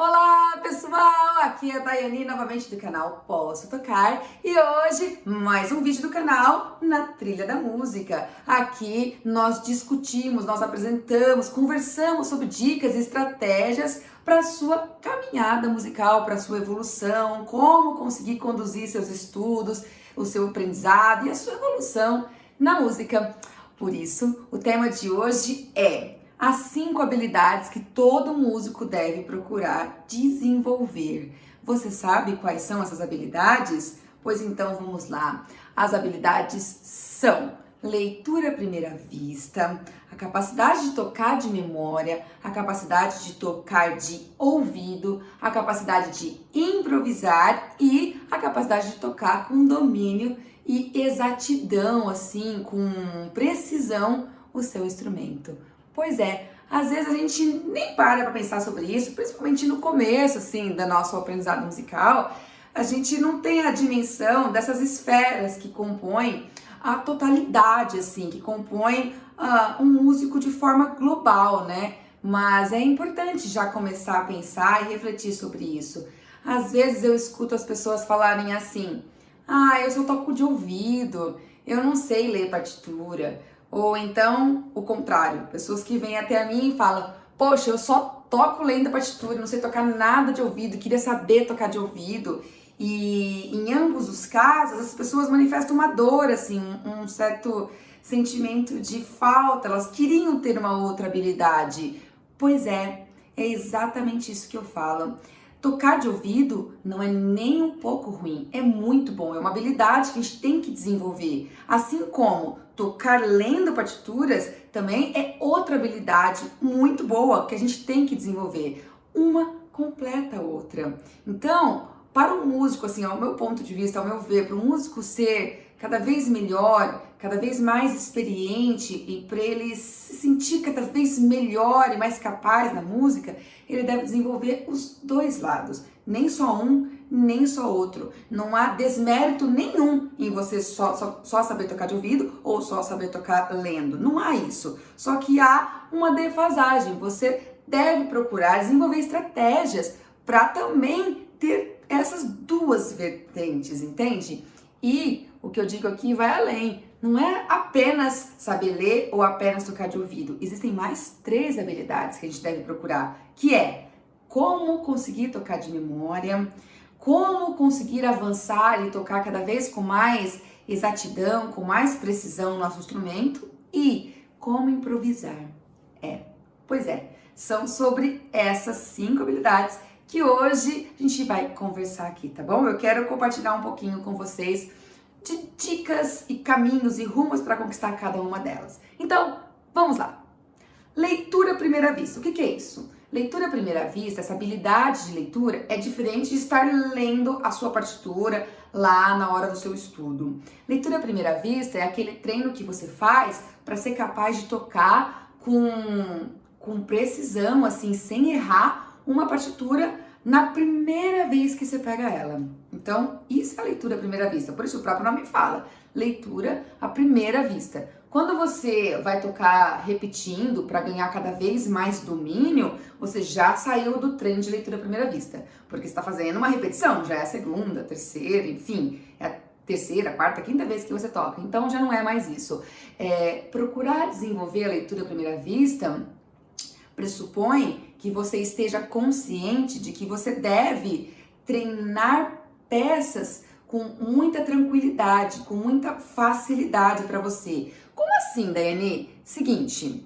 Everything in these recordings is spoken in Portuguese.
Olá pessoal, aqui é a Daiane novamente do canal Posso Tocar e hoje mais um vídeo do canal na trilha da música. Aqui nós discutimos, nós apresentamos, conversamos sobre dicas e estratégias para a sua caminhada musical, para a sua evolução, como conseguir conduzir seus estudos, o seu aprendizado e a sua evolução na música. Por isso, o tema de hoje é as 5 habilidades que todo músico deve procurar desenvolver. Você sabe quais são essas habilidades? Pois então vamos lá. As habilidades são leitura à primeira vista, a capacidade de tocar de memória, a capacidade de tocar de ouvido, a capacidade de improvisar e a capacidade de tocar com domínio e exatidão, assim, com precisão, o seu instrumento. Pois é, às vezes a gente nem para pensar sobre isso, principalmente no começo, assim, do nosso aprendizado musical, a gente não tem a dimensão dessas esferas que compõem a totalidade, assim, que compõem um músico de forma global, né? Mas é importante já começar a pensar e refletir sobre isso. Às vezes eu escuto as pessoas falarem assim, eu só toco de ouvido, eu não sei ler partitura. Ou então, o contrário, pessoas que vêm até mim e falam, poxa, eu só toco lendo a partitura, não sei tocar nada de ouvido, queria saber tocar de ouvido. E em ambos os casos, as pessoas manifestam uma dor, assim, um certo sentimento de falta, elas queriam ter uma outra habilidade. Pois é exatamente isso que eu falo. Tocar de ouvido não é nem um pouco ruim, é muito bom, é uma habilidade que a gente tem que desenvolver. Assim como tocar lendo partituras também é outra habilidade muito boa que a gente tem que desenvolver. Uma completa a outra. Então, para um músico, assim, ao meu ponto de vista, ao meu ver, para um músico ser cada vez melhor, cada vez mais experiente e para ele se sentir cada vez melhor e mais capaz na música, ele deve desenvolver os dois lados, nem só um, nem só outro. Não há desmérito nenhum em você só saber tocar de ouvido ou só saber tocar lendo. Não há isso. Só que há uma defasagem. Você deve procurar desenvolver estratégias para também ter essas duas vertentes, entende? E o que eu digo aqui vai além. Não é apenas saber ler ou apenas tocar de ouvido. Existem mais 3 habilidades que a gente deve procurar, que é como conseguir tocar de memória, como conseguir avançar e tocar cada vez com mais exatidão, com mais precisão no nosso instrumento e como improvisar. Pois é, são sobre essas 5 habilidades que hoje a gente vai conversar aqui, tá bom? Eu quero compartilhar um pouquinho com vocês de dicas e caminhos e rumos para conquistar cada uma delas. Então, vamos lá. Leitura à primeira vista. O que é isso? Leitura à primeira vista, essa habilidade de leitura é diferente de estar lendo a sua partitura lá na hora do seu estudo. Leitura à primeira vista é aquele treino que você faz para ser capaz de tocar com precisão, assim, sem errar uma partitura na primeira vez que você pega ela. Então, isso é a leitura à primeira vista. Por isso o próprio nome fala, leitura à primeira vista. Quando você vai tocar repetindo para ganhar cada vez mais domínio, você já saiu do treino de leitura à primeira vista. Porque você está fazendo uma repetição, já é a segunda, terceira, enfim, é a terceira, quarta, quinta vez que você toca. Então, já não é mais isso. Procurar desenvolver a leitura à primeira vista pressupõe que você esteja consciente de que você deve treinar peças com muita tranquilidade, com muita facilidade para você. Como assim, Daiane? Seguinte,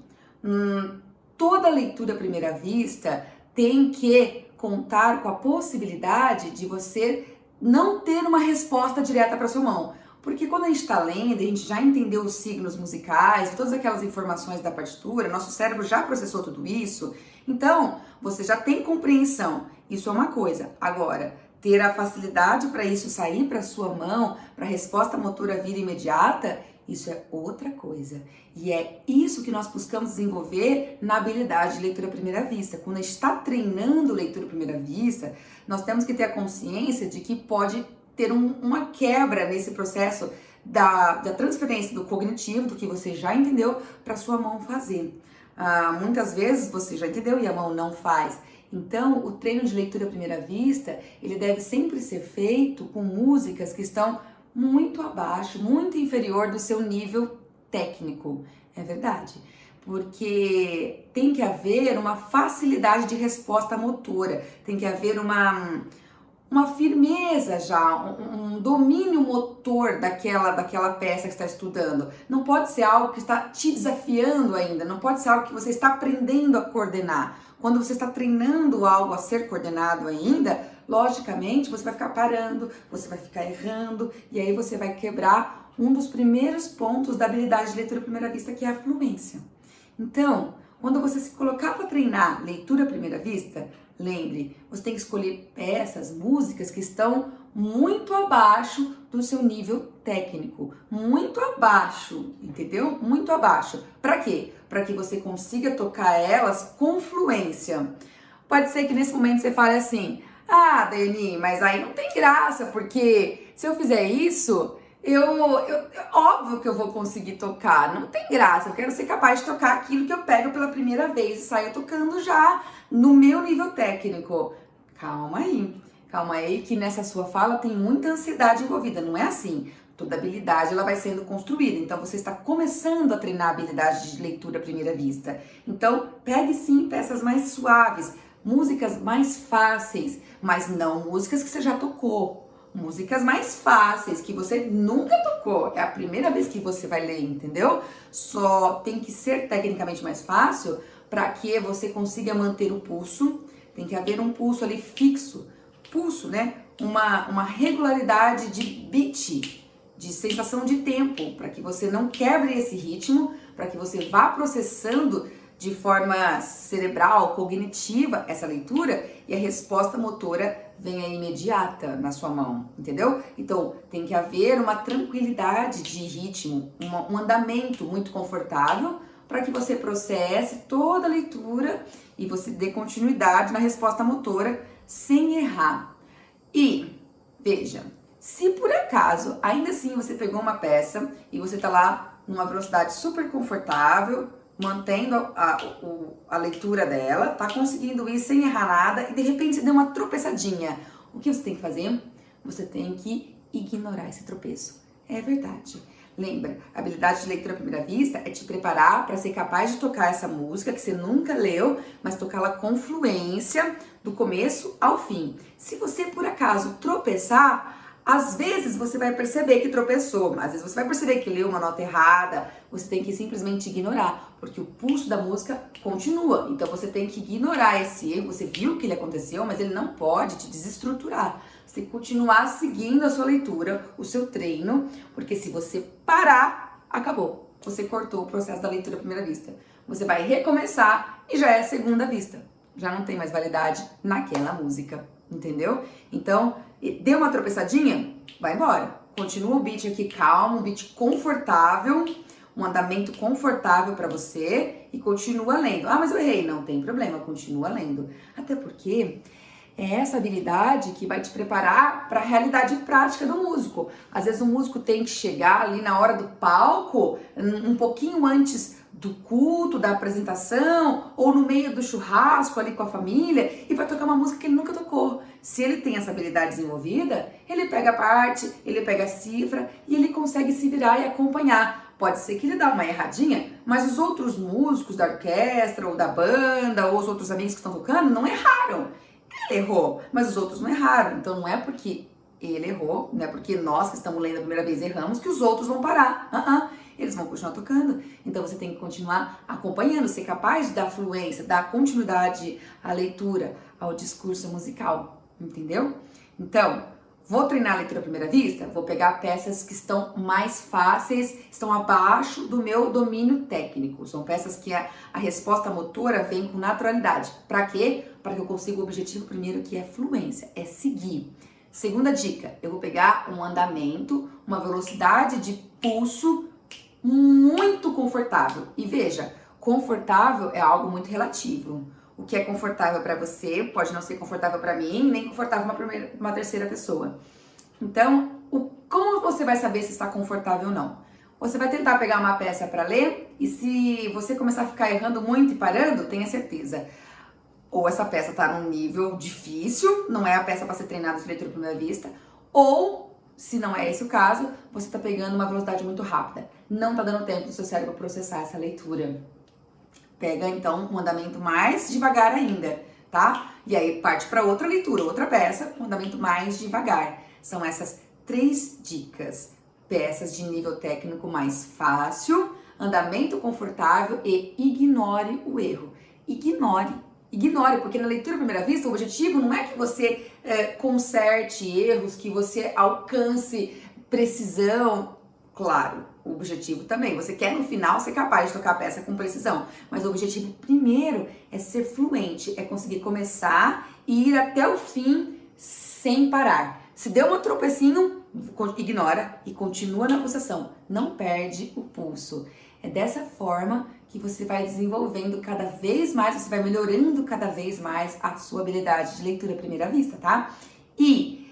toda leitura à primeira vista tem que contar com a possibilidade de você não ter uma resposta direta para sua mão. Porque quando a gente está lendo, a gente já entendeu os signos musicais, todas aquelas informações da partitura, nosso cérebro já processou tudo isso, então você já tem compreensão. Isso é uma coisa. Agora, ter a facilidade para isso sair para sua mão, para a resposta motora vir imediata, isso é outra coisa. E é isso que nós buscamos desenvolver na habilidade de leitura à primeira vista. Quando a gente está treinando leitura à primeira vista, nós temos que ter a consciência de que pode ter uma quebra nesse processo da transferência do cognitivo, do que você já entendeu, para sua mão fazer. Muitas vezes você já entendeu e a mão não faz. Então, o treino de leitura à primeira vista, ele deve sempre ser feito com músicas que estão muito abaixo, muito inferior do seu nível técnico. É verdade. Porque tem que haver uma facilidade de resposta motora, tem que haver uma firmeza já, um domínio motor daquela peça que está estudando. Não pode ser algo que está te desafiando ainda, não pode ser algo que você está aprendendo a coordenar. Quando você está treinando algo a ser coordenado ainda, logicamente você vai ficar parando, você vai ficar errando e aí você vai quebrar um dos primeiros pontos da habilidade de leitura à primeira vista, que é a fluência. Então, quando você se colocar para treinar leitura à primeira vista, lembre, você tem que escolher peças, músicas que estão muito abaixo do seu nível técnico. Muito abaixo, entendeu? Muito abaixo. Para quê? Para que você consiga tocar elas com fluência. Pode ser que nesse momento você fale assim: ah, Daiane, mas aí não tem graça, porque se eu fizer isso, óbvio que eu vou conseguir tocar, não tem graça, eu quero ser capaz de tocar aquilo que eu pego pela primeira vez e saio tocando já no meu nível técnico. Calma aí, que nessa sua fala tem muita ansiedade envolvida, não é assim. Toda habilidade ela vai sendo construída, então você está começando a treinar a habilidade de leitura à primeira vista. Então, pegue sim peças mais suaves, músicas mais fáceis, mas não músicas que você já tocou. Músicas mais fáceis, que você nunca tocou, é a primeira vez que você vai ler, entendeu? Só tem que ser tecnicamente mais fácil para que você consiga manter o pulso, tem que haver um pulso ali fixo, pulso, né? Uma regularidade de beat, de sensação de tempo, para que você não quebre esse ritmo, para que você vá processando de forma cerebral, cognitiva essa leitura e a resposta motora venha imediata na sua mão, entendeu? Então, tem que haver uma tranquilidade de ritmo, um andamento muito confortável para que você processe toda a leitura e você dê continuidade na resposta motora sem errar. E, veja, se por acaso, ainda assim você pegou uma peça e você tá lá numa velocidade super confortável, mantendo a leitura dela, tá conseguindo ir sem errar nada e de repente você deu uma tropeçadinha. O que você tem que fazer? Você tem que ignorar esse tropeço. É verdade. Lembra, a habilidade de leitura à primeira vista é te preparar para ser capaz de tocar essa música que você nunca leu, mas tocá-la com fluência do começo ao fim. Se você por acaso tropeçar, às vezes você vai perceber que tropeçou, às vezes você vai perceber que leu uma nota errada, você tem que simplesmente ignorar, porque o pulso da música continua. Então você tem que ignorar esse erro, você viu que ele aconteceu, mas ele não pode te desestruturar. Você tem que continuar seguindo a sua leitura, o seu treino, porque se você parar, acabou. Você cortou o processo da leitura à primeira vista. Você vai recomeçar e já é a segunda vista. Já não tem mais validade naquela música, entendeu? Então, deu uma tropeçadinha? Vai embora. Continua o beat aqui calmo, um beat confortável, um andamento confortável para você e continua lendo. Ah, mas eu errei. Não tem problema, continua lendo. Até porque é essa habilidade que vai te preparar para a realidade prática do músico. Às vezes o músico tem que chegar ali na hora do palco, um pouquinho antes do culto, da apresentação, ou no meio do churrasco ali com a família, e vai tocar uma música que ele nunca tocou. Se ele tem essa habilidade desenvolvida, ele pega a parte, ele pega a cifra e ele consegue se virar e acompanhar. Pode ser que ele dá uma erradinha, mas os outros músicos da orquestra ou da banda ou os outros amigos que estão tocando não erraram. Ele errou, mas os outros não erraram. Então não é porque ele errou, não é porque nós que estamos lendo a primeira vez erramos que os outros vão parar. Eles vão continuar tocando. Então você tem que continuar acompanhando, ser capaz de dar fluência, dar continuidade à leitura, ao discurso musical, entendeu? Então, vou treinar a leitura à primeira vista? Vou pegar peças que estão mais fáceis, estão abaixo do meu domínio técnico. São peças que a resposta motora vem com naturalidade. Para quê? Para que eu consiga o objetivo primeiro, que é fluência, é seguir. Segunda dica, eu vou pegar um andamento, uma velocidade de pulso muito confortável. E veja, confortável é algo muito relativo. O que é confortável para você pode não ser confortável para mim, nem confortável para uma terceira pessoa. Então, como você vai saber se está confortável ou não? Você vai tentar pegar uma peça para ler e se você começar a ficar errando muito e parando, tenha certeza. ou essa peça tá num nível difícil, não é a peça para ser treinada de leitura à primeira vista, ou, se não é esse o caso, você tá pegando uma velocidade muito rápida. Não tá dando tempo do seu cérebro processar essa leitura. Pega, então, um andamento mais devagar ainda, tá? E aí parte para outra leitura, outra peça, um andamento mais devagar. São essas 3 dicas. Peças de nível técnico mais fácil, andamento confortável e ignore o erro. Ignore, porque na leitura à primeira vista, o objetivo não é que você conserte erros, que você alcance precisão. Claro, o objetivo também. Você quer no final ser capaz de tocar a peça com precisão, mas o objetivo primeiro é ser fluente, é conseguir começar e ir até o fim sem parar. Se deu um tropecinho, ignora e continua na pulsação. Não perde o pulso. É dessa forma que você vai desenvolvendo cada vez mais, você vai melhorando cada vez mais a sua habilidade de leitura à primeira vista, tá? E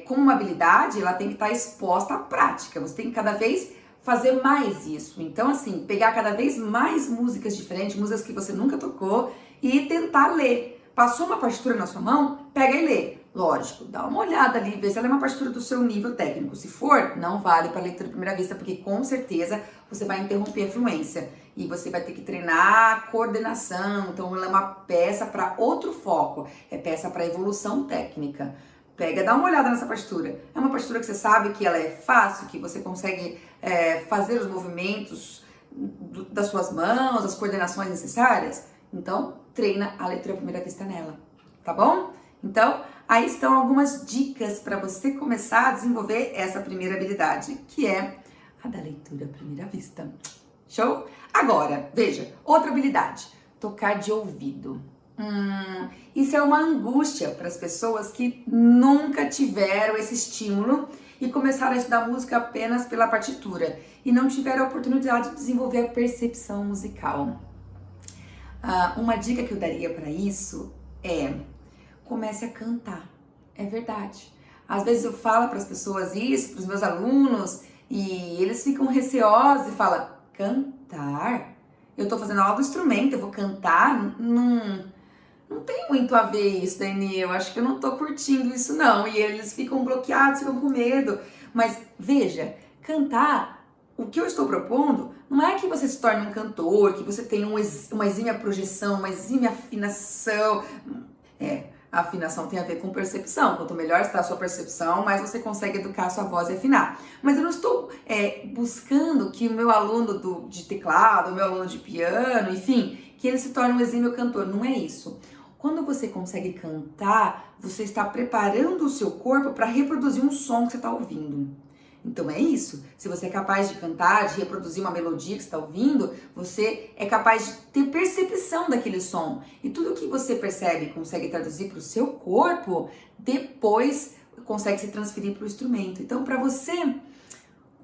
como uma habilidade, ela tem que estar exposta à prática. Você tem que cada vez fazer mais isso. Então, assim, pegar cada vez mais músicas diferentes, músicas que você nunca tocou e tentar ler. Passou uma partitura na sua mão, pega e lê. Lógico, dá uma olhada ali, vê se ela é uma partitura do seu nível técnico. Se for, não vale para leitura à primeira vista, porque com certeza você vai interromper a fluência e você vai ter que treinar a coordenação. Então, ela é uma peça para outro foco, é peça para evolução técnica. Pega, dá uma olhada nessa partitura. É uma partitura que você sabe que ela é fácil, que você consegue fazer os movimentos das suas mãos, as coordenações necessárias. Então, treina a leitura à primeira vista nela, tá bom? Então, aí estão algumas dicas para você começar a desenvolver essa primeira habilidade, que é a da leitura à primeira vista. Show? Agora, veja, outra habilidade, tocar de ouvido. Isso é uma angústia para as pessoas que nunca tiveram esse estímulo e começaram a estudar música apenas pela partitura e não tiveram a oportunidade de desenvolver a percepção musical. Uma dica que eu daria para isso é: comece a cantar. É verdade. Às vezes eu falo para as pessoas isso, para os meus alunos, e eles ficam receosos e falam: cantar? Eu tô fazendo aula do instrumento, eu vou cantar? Não tem muito a ver isso, Dani. Eu acho que eu não tô curtindo isso, não. E eles ficam bloqueados, ficam com medo. Mas veja, cantar, o que eu estou propondo não é que você se torne um cantor, que você tenha uma exímia projeção, uma exímia afinação. A afinação tem a ver com percepção. Quanto melhor está a sua percepção, mais você consegue educar a sua voz e afinar. Mas eu não estou buscando que o meu aluno de teclado, o meu aluno de piano, enfim, que ele se torne um exímio cantor. Não é isso. Quando você consegue cantar, você está preparando o seu corpo para reproduzir um som que você está ouvindo. Então é isso. Se você é capaz de cantar, de reproduzir uma melodia que você está ouvindo, você é capaz de ter percepção daquele som. E tudo que você percebe e consegue traduzir para o seu corpo, depois consegue se transferir para o instrumento. Então, para você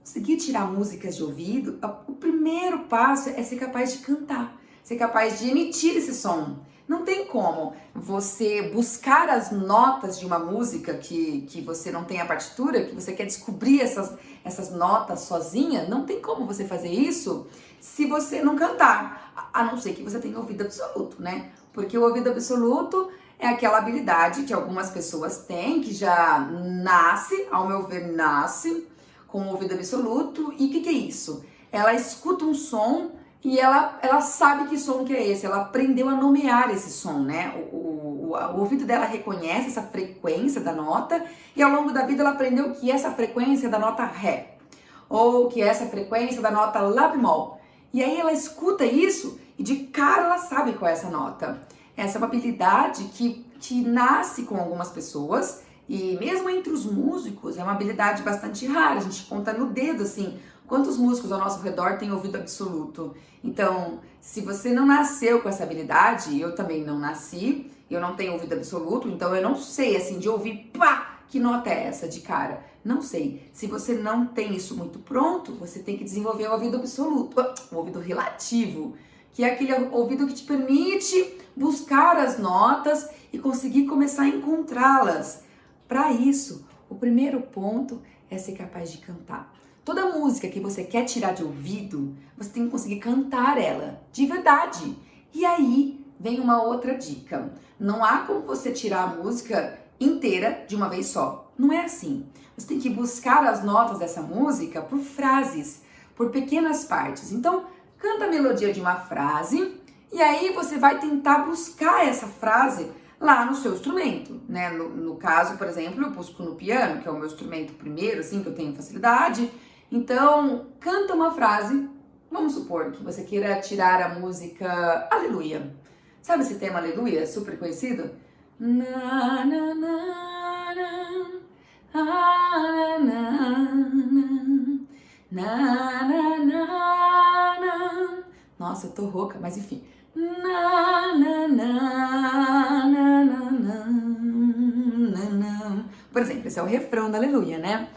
conseguir tirar músicas de ouvido, o primeiro passo é ser capaz de cantar, ser capaz de emitir esse som. Não tem como você buscar as notas de uma música que você não tem a partitura, que você quer descobrir essas notas sozinha. Não tem como você fazer isso se você não cantar, a não ser que você tenha ouvido absoluto, né? Porque o ouvido absoluto é aquela habilidade que algumas pessoas têm, que já nasce, ao meu ver, nasce com o ouvido absoluto. E o que é isso? Ela escuta um som e ela sabe que som que é esse, ela aprendeu a nomear esse som, né? O ouvido dela reconhece essa frequência da nota e ao longo da vida ela aprendeu que essa frequência é da nota Ré, ou que essa frequência é da nota Lá bemol. E aí ela escuta isso e de cara ela sabe qual é essa nota. Essa é uma habilidade que nasce com algumas pessoas e mesmo entre os músicos é uma habilidade bastante rara. A gente conta no dedo, assim, quantos músicos ao nosso redor têm ouvido absoluto. Então, se você não nasceu com essa habilidade, eu também não nasci, eu não tenho ouvido absoluto, então eu não sei, assim, de ouvir, pá, que nota é essa de cara? Não sei. Se você não tem isso muito pronto, você tem que desenvolver o ouvido absoluto, o ouvido relativo, que é aquele ouvido que te permite buscar as notas e conseguir começar a encontrá-las. Para isso, o primeiro ponto é ser capaz de cantar. Toda música que você quer tirar de ouvido, você tem que conseguir cantar ela, de verdade. E aí, vem uma outra dica. Não há como você tirar a música inteira de uma vez só. Não é assim. Você tem que buscar as notas dessa música por frases, por pequenas partes. Então, canta a melodia de uma frase e aí você vai tentar buscar essa frase lá no seu instrumento, né? No caso, por exemplo, eu busco no piano, que é o meu instrumento primeiro, assim, que eu tenho facilidade. Então, canta uma frase. Vamos supor que você queira tirar a música Aleluia. Sabe esse tema Aleluia, super conhecido? Na, na, na, na, ah, na, na, na, na, na. Nossa, eu tô rouca, mas enfim. Na, na, na, na, na, na, na. Por exemplo, esse é o refrão da Aleluia, né?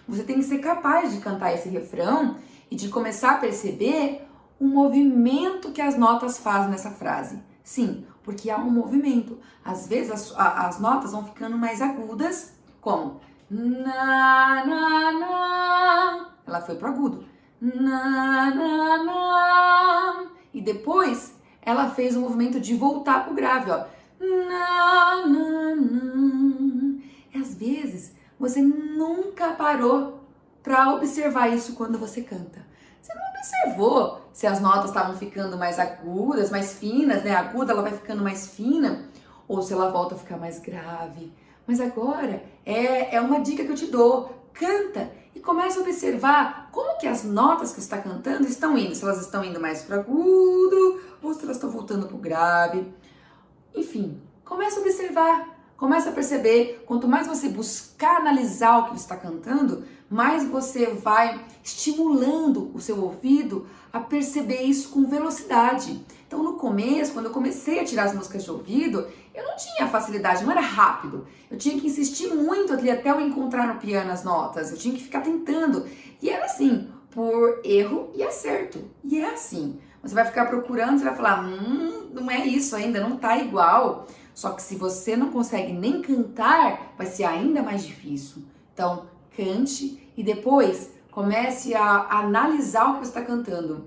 Você tem que ser capaz de cantar esse refrão e de começar a perceber o movimento que as notas fazem nessa frase. Sim, porque há um movimento. Às vezes as notas vão ficando mais agudas, como na, na, na. Ela foi pro agudo. Na, na, na. E depois ela fez o movimento de voltar pro grave, ó. Na, na, na. E às vezes você nunca parou para observar isso quando você canta. Você não observou se as notas estavam ficando mais agudas, mais finas, né? A aguda ela vai ficando mais fina, ou se ela volta a ficar mais grave. Mas agora é uma dica que eu te dou. Canta e começa a observar como que as notas que você está cantando estão indo. Se elas estão indo mais para agudo ou se elas estão voltando para o grave. Enfim, começa a observar. Começa a perceber, quanto mais você buscar analisar o que você está cantando, mais você vai estimulando o seu ouvido a perceber isso com velocidade. Então, no começo, quando eu comecei a tirar as músicas de ouvido, eu não tinha facilidade, não era rápido. Eu tinha que insistir muito ali até eu encontrar no piano as notas. Eu tinha que ficar tentando. E era assim, por erro e acerto. E é assim. Você vai ficar procurando, você vai falar, não é isso ainda, não tá igual. Só que se você não consegue nem cantar, vai ser ainda mais difícil. Então, cante e depois comece a analisar o que você está cantando.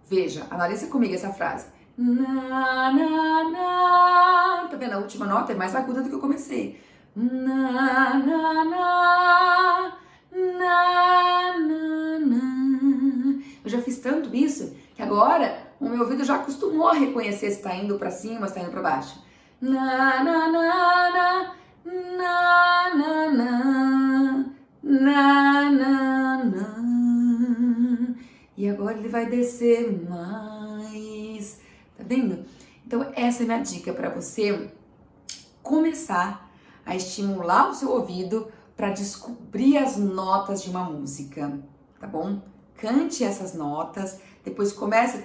Veja, analise comigo essa frase. Na, na, na. Tá vendo? A última nota é mais aguda do que eu comecei. Na, na, na, na, na, na. Eu já fiz tanto isso que agora o meu ouvido já acostumou a reconhecer se está indo para cima, se está indo para baixo. Na, na, na, na, na, na, na, na, na, na. E agora ele vai descer mais. Tá vendo? Então essa é a minha dica para você começar a estimular o seu ouvido para descobrir as notas de uma música, tá bom? Cante essas notas, depois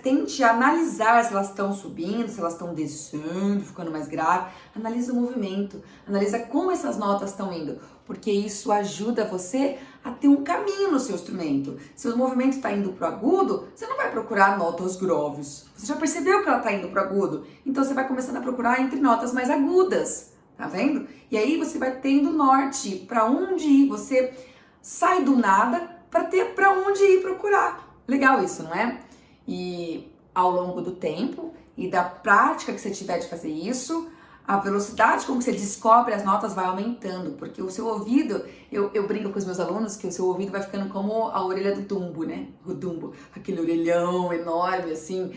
tente analisar se elas estão subindo, se elas estão descendo, ficando mais grave. Analisa o movimento, analisa como essas notas estão indo, porque isso ajuda você a ter um caminho no seu instrumento. Se o movimento está indo pro agudo, você não vai procurar notas graves. Você já percebeu que ela está indo pro agudo? Então você vai começando a procurar entre notas mais agudas, tá vendo? E aí você vai tendo norte para onde ir. Você sai do nada para ter para onde ir procurar. Legal isso, não é? E ao longo do tempo e da prática que você tiver de fazer isso, a velocidade com que você descobre as notas vai aumentando, porque o seu ouvido, eu brinco com os meus alunos que o seu ouvido vai ficando como a orelha do Dumbo, né? O Dumbo, aquele orelhão enorme, assim,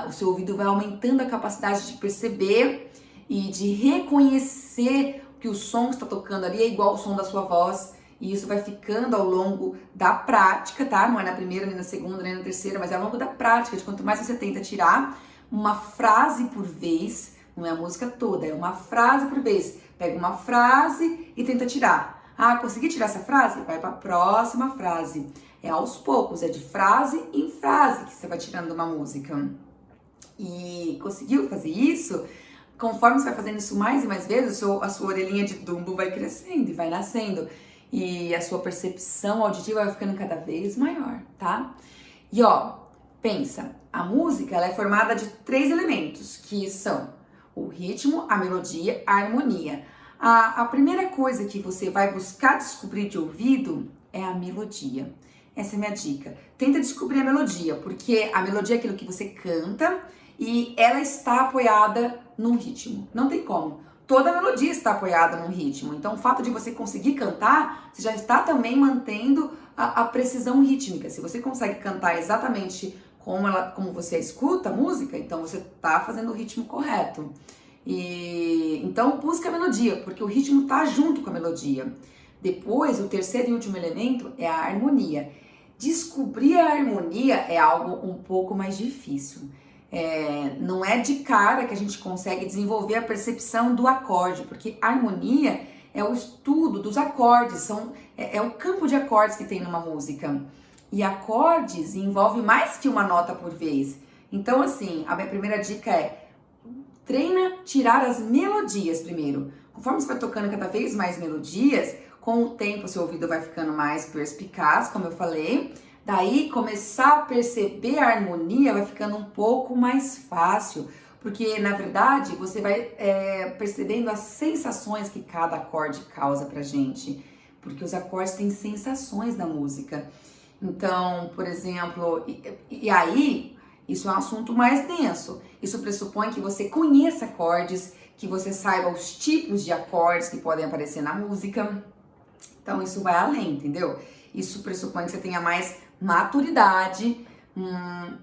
o seu ouvido vai aumentando a capacidade de perceber e de reconhecer que o som que está tocando ali é igual ao som da sua voz. E isso vai ficando ao longo da prática, tá? Não é na primeira, nem na segunda, nem na terceira, mas é ao longo da prática, de quanto mais você tenta tirar uma frase por vez, não é a música toda, é uma frase por vez. Pega uma frase e tenta tirar. Ah, consegui tirar essa frase? Vai para a próxima frase. É aos poucos, é de frase em frase que você vai tirando uma música. E conseguiu fazer isso? Conforme você vai fazendo isso mais e mais vezes, a sua orelhinha de Dumbo vai crescendo e vai nascendo. E a sua percepção auditiva vai ficando cada vez maior, tá? E ó, pensa, a música ela é formada de 3 elementos, que são o ritmo, a melodia, a harmonia. A primeira coisa que você vai buscar descobrir de ouvido é a melodia. Essa é a minha dica. Tenta descobrir a melodia, porque a melodia é aquilo que você canta e ela está apoiada num ritmo. Não tem como. Toda melodia está apoiada num ritmo. Então, o fato de você conseguir cantar, você já está também mantendo a precisão rítmica. Se você consegue cantar exatamente como você escuta a música, então você está fazendo o ritmo correto. Então, busca a melodia, porque o ritmo está junto com a melodia. Depois, o terceiro e último elemento é a harmonia. Descobrir a harmonia é algo um pouco mais difícil. Não é de cara que a gente consegue desenvolver a percepção do acorde, porque harmonia é o estudo dos acordes, é o campo de acordes que tem numa música. E acordes envolve mais que uma nota por vez. Então, assim, a minha primeira dica é: treina tirar as melodias primeiro. Conforme você vai tocando cada vez mais melodias, com o tempo seu ouvido vai ficando mais perspicaz, como eu falei. Daí, começar a perceber a harmonia vai ficando um pouco mais fácil, porque, na verdade, você vai percebendo as sensações que cada acorde causa pra gente, porque os acordes têm sensações na música. Então, por exemplo, e aí, isso é um assunto mais denso. Isso pressupõe que você conheça acordes, que você saiba os tipos de acordes que podem aparecer na música. Então, isso vai além, entendeu? Isso pressupõe que você tenha mais maturidade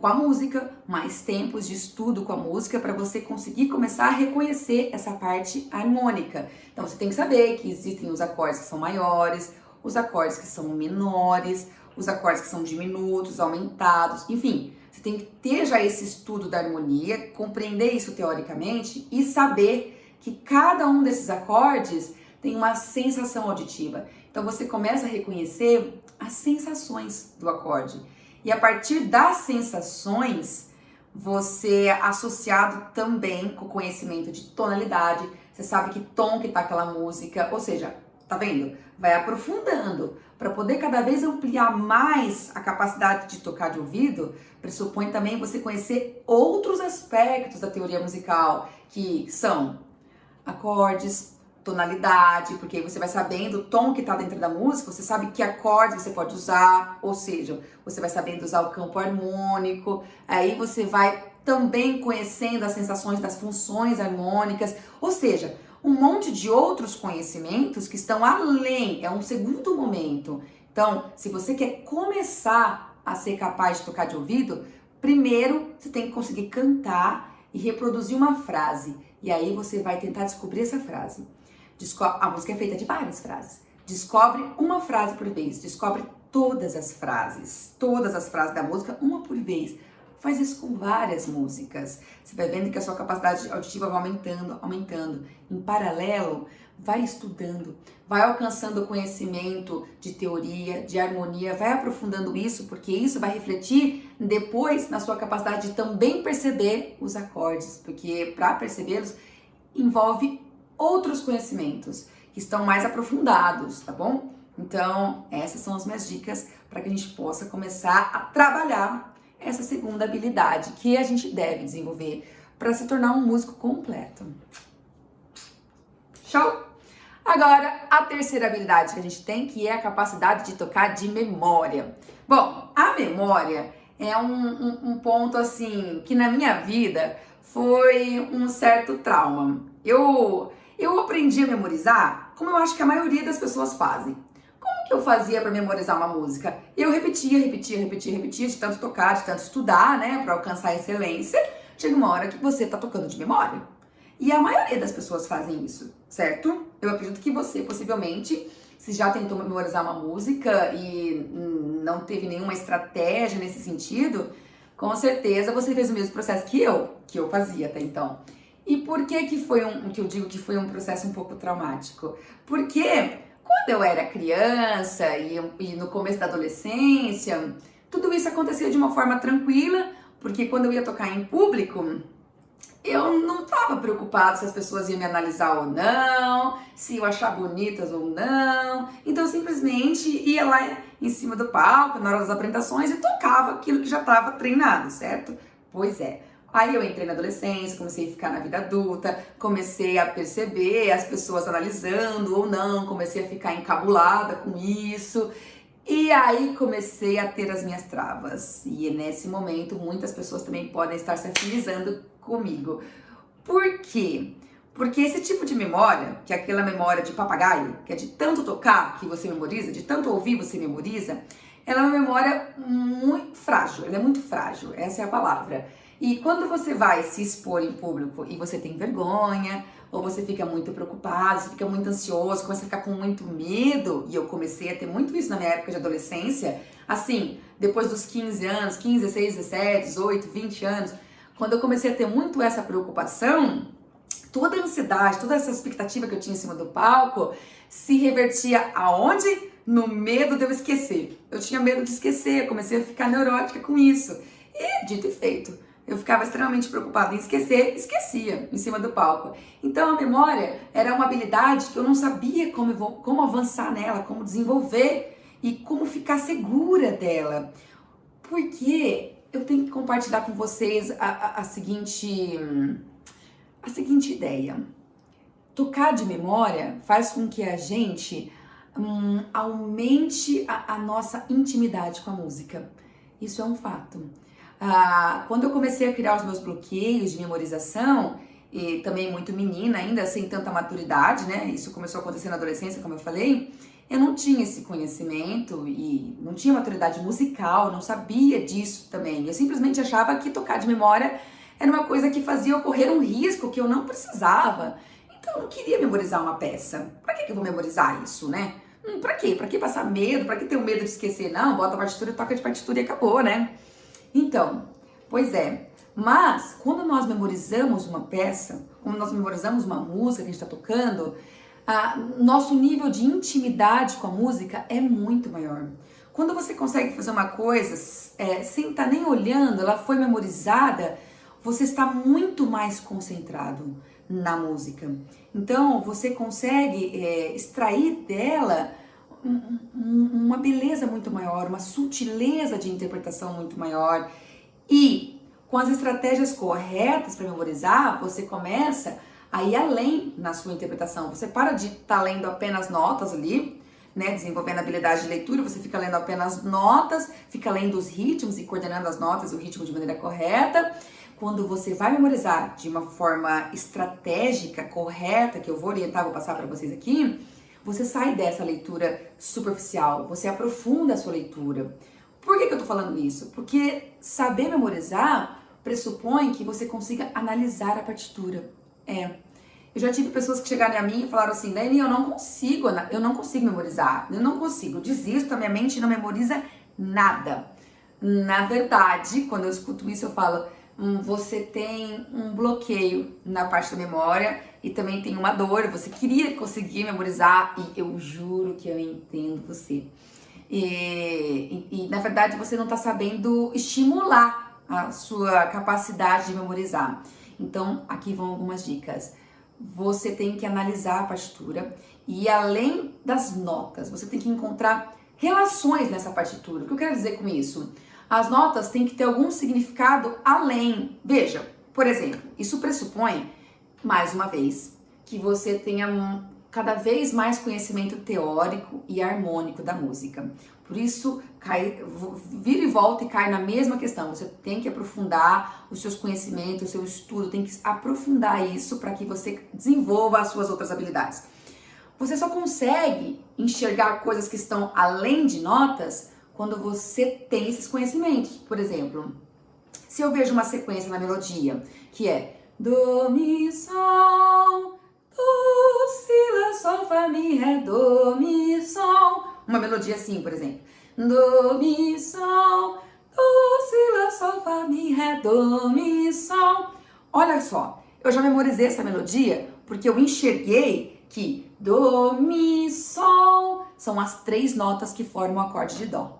com a música, mais tempos de estudo com a música para você conseguir começar a reconhecer essa parte harmônica. Então você tem que saber que existem os acordes que são maiores, os acordes que são menores, os acordes que são diminutos, aumentados, enfim. Você tem que ter já esse estudo da harmonia, compreender isso teoricamente e saber que cada um desses acordes tem uma sensação auditiva. Então você começa a reconhecer as sensações do acorde. E a partir das sensações, você associado também com o conhecimento de tonalidade, você sabe que tom que tá aquela música, ou seja, tá vendo? Vai aprofundando para poder cada vez ampliar mais a capacidade de tocar de ouvido. Pressupõe também você conhecer outros aspectos da teoria musical, que são acordes, tonalidade, porque você vai sabendo o tom que tá dentro da música, você sabe que acordes você pode usar, ou seja, você vai sabendo usar o campo harmônico, aí você vai também conhecendo as sensações das funções harmônicas, ou seja, um monte de outros conhecimentos que estão além, é um segundo momento. Então, se você quer começar a ser capaz de tocar de ouvido, primeiro você tem que conseguir cantar e reproduzir uma frase, e aí você vai tentar descobrir essa frase. A música é feita de várias frases. Descobre uma frase por vez. Descobre todas as frases da música, uma por vez. Faz isso com várias músicas. Você vai vendo que a sua capacidade auditiva vai aumentando. Em paralelo, vai estudando, vai alcançando conhecimento de teoria, de harmonia, vai aprofundando isso, porque isso vai refletir depois na sua capacidade de também perceber os acordes, porque para percebê-los envolve outros conhecimentos que estão mais aprofundados, tá bom? Então, essas são as minhas dicas para que a gente possa começar a trabalhar essa segunda habilidade que a gente deve desenvolver para se tornar um músico completo. Show? Agora, a terceira habilidade que a gente tem, que é a capacidade de tocar de memória. Bom, a memória é um ponto, assim, que na minha vida foi um certo trauma. Eu aprendi a memorizar como eu acho que a maioria das pessoas fazem. Como que eu fazia para memorizar uma música? Eu repetia, de tanto tocar, de tanto estudar, né, para alcançar a excelência. Chega uma hora que você tá tocando de memória. E a maioria das pessoas fazem isso, certo? Eu acredito que você, possivelmente, se já tentou memorizar uma música e não teve nenhuma estratégia nesse sentido, com certeza você fez o mesmo processo que eu fazia até então. E por que eu digo que foi um processo um pouco traumático? Porque quando eu era criança e no começo da adolescência, tudo isso acontecia de uma forma tranquila, porque quando eu ia tocar em público, eu não estava preocupada se as pessoas iam me analisar ou não, se eu achar bonitas ou não. Então eu simplesmente ia lá em cima do palco, na hora das apresentações, e tocava aquilo que já estava treinado, certo? Pois é. Aí eu entrei na adolescência, comecei a ficar na vida adulta, comecei a perceber as pessoas analisando ou não, comecei a ficar encabulada com isso. E aí comecei a ter as minhas travas. E nesse momento muitas pessoas também podem estar se afinizando comigo. Por quê? Porque esse tipo de memória, que é aquela memória de papagaio, que é de tanto tocar que você memoriza, de tanto ouvir você memoriza, ela é uma memória muito frágil, ela é muito frágil, essa é a palavra. E quando você vai se expor em público e você tem vergonha, ou você fica muito preocupado, você fica muito ansioso, começa a ficar com muito medo, e eu comecei a ter muito isso na minha época de adolescência, assim, depois dos 15 anos, 15, 16, 17, 18, 20 anos, quando eu comecei a ter muito essa preocupação, toda a ansiedade, toda essa expectativa que eu tinha em cima do palco se revertia aonde? No medo de eu esquecer. Eu tinha medo de esquecer, eu comecei a ficar neurótica com isso. E dito e feito, eu ficava extremamente preocupada em esquecer, esquecia em cima do palco. Então a memória era uma habilidade que eu não sabia como avançar nela, como desenvolver e como ficar segura dela. Porque eu tenho que compartilhar com vocês a seguinte ideia. Tocar de memória faz com que a gente aumente a nossa intimidade com a música. Isso é um fato. Quando eu comecei a criar os meus bloqueios de memorização, e também muito menina, ainda sem tanta maturidade, né? Isso começou a acontecer na adolescência, como eu falei. Eu não tinha esse conhecimento e não tinha maturidade musical, não sabia disso também. Eu simplesmente achava que tocar de memória era uma coisa que fazia ocorrer um risco que eu não precisava. Então eu não queria memorizar uma peça. Pra que eu vou memorizar isso, né? Pra quê? Pra que passar medo? Pra que ter o medo de esquecer? Não, bota a partitura, toca de partitura e acabou, né? Então, pois é. Mas quando nós memorizamos uma peça, quando nós memorizamos uma música que a gente está tocando, nosso nível de intimidade com a música é muito maior. Quando você consegue fazer uma coisa sem estar nem olhando, ela foi memorizada, você está muito mais concentrado na música. Então, você consegue extrair dela uma beleza muito maior, uma sutileza de interpretação muito maior. E com as estratégias corretas para memorizar, você começa a ir além na sua interpretação. Você para de estar lendo apenas notas ali, né, desenvolvendo a habilidade de leitura, você fica lendo apenas notas, fica lendo os ritmos e coordenando as notas e o ritmo de maneira correta. Quando você vai memorizar de uma forma estratégica, correta, que eu vou orientar, vou passar para vocês aqui, você sai dessa leitura superficial, você aprofunda a sua leitura. Por que eu tô falando isso? Porque saber memorizar pressupõe que você consiga analisar a partitura. Eu já tive pessoas que chegaram a mim e falaram assim, Dani, eu não consigo memorizar, eu não consigo, desisto, a minha mente não memoriza nada. Na verdade, quando eu escuto isso, eu falo, você tem um bloqueio na parte da memória e também tem uma dor, você queria conseguir memorizar e eu juro que eu entendo você. E na verdade você não está sabendo estimular a sua capacidade de memorizar. Então aqui vão algumas dicas. Você tem que analisar a partitura e além das notas, você tem que encontrar relações nessa partitura. O que eu quero dizer com isso? As notas têm que ter algum significado além. Veja, por exemplo, isso pressupõe, mais uma vez, que você tenha cada vez mais conhecimento teórico e harmônico da música. Por isso, vira e volta e cai na mesma questão. Você tem que aprofundar os seus conhecimentos, o seu estudo, tem que aprofundar isso para que você desenvolva as suas outras habilidades. Você só consegue enxergar coisas que estão além de notas quando você tem esses conhecimentos. Por exemplo, se eu vejo uma sequência na melodia, que é Do, Mi, Sol, Do, Si, Lá, Sol, Fá, Mi, Ré, Do, Mi, Sol. Uma melodia assim, por exemplo. Do, Mi, Sol, Do, Si, Lá, Sol, Fá, Mi, Ré, Do, Mi, Sol. Olha só, eu já memorizei essa melodia porque eu enxerguei que Do, Mi, Sol são as 3 notas que formam o acorde de Dó.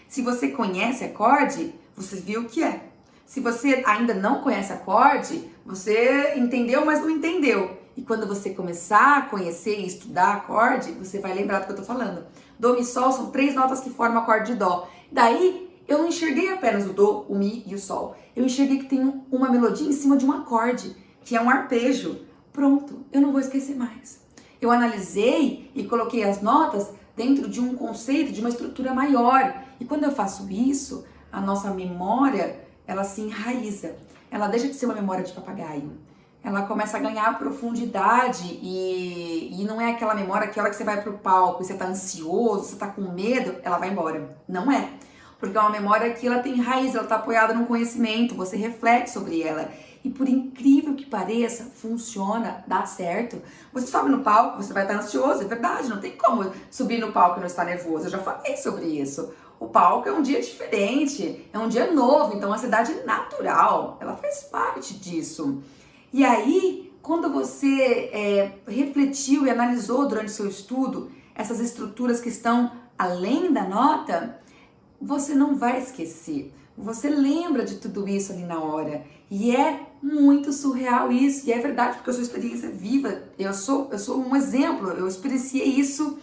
Se você conhece acorde, você viu o que é. Se você ainda não conhece acorde, você entendeu, mas não entendeu. E quando você começar a conhecer e estudar acorde, você vai lembrar do que eu tô falando. Dó, Mi, Sol são 3 notas que formam o acorde de Dó. Daí, eu não enxerguei apenas o Dó, o Mi e o Sol. Eu enxerguei que tem uma melodia em cima de um acorde, que é um arpejo. Pronto, eu não vou esquecer mais. Eu analisei e coloquei as notas dentro de um conceito, de uma estrutura maior. E quando eu faço isso, a nossa memória, ela se enraiza. Ela deixa de ser uma memória de papagaio. Ela começa a ganhar profundidade e não é aquela memória que a hora que você vai pro palco e você tá ansioso, você tá com medo, ela vai embora. Não é. Porque é uma memória que ela tem raiz, ela tá apoiada num conhecimento, você reflete sobre ela. E por incrível que pareça, funciona, dá certo. Você sobe no palco, você vai estar ansioso, é verdade, não tem como subir no palco e não estar nervoso. Eu já falei sobre isso. O palco é um dia diferente, é um dia novo, então a ansiedade é natural, ela faz parte disso. E aí, quando você refletiu e analisou durante o seu estudo essas estruturas que estão além da nota, você não vai esquecer. Você lembra de tudo isso ali na hora. E é muito surreal isso. E é verdade, porque eu sou experiência viva. Eu sou um exemplo. Eu experienciei isso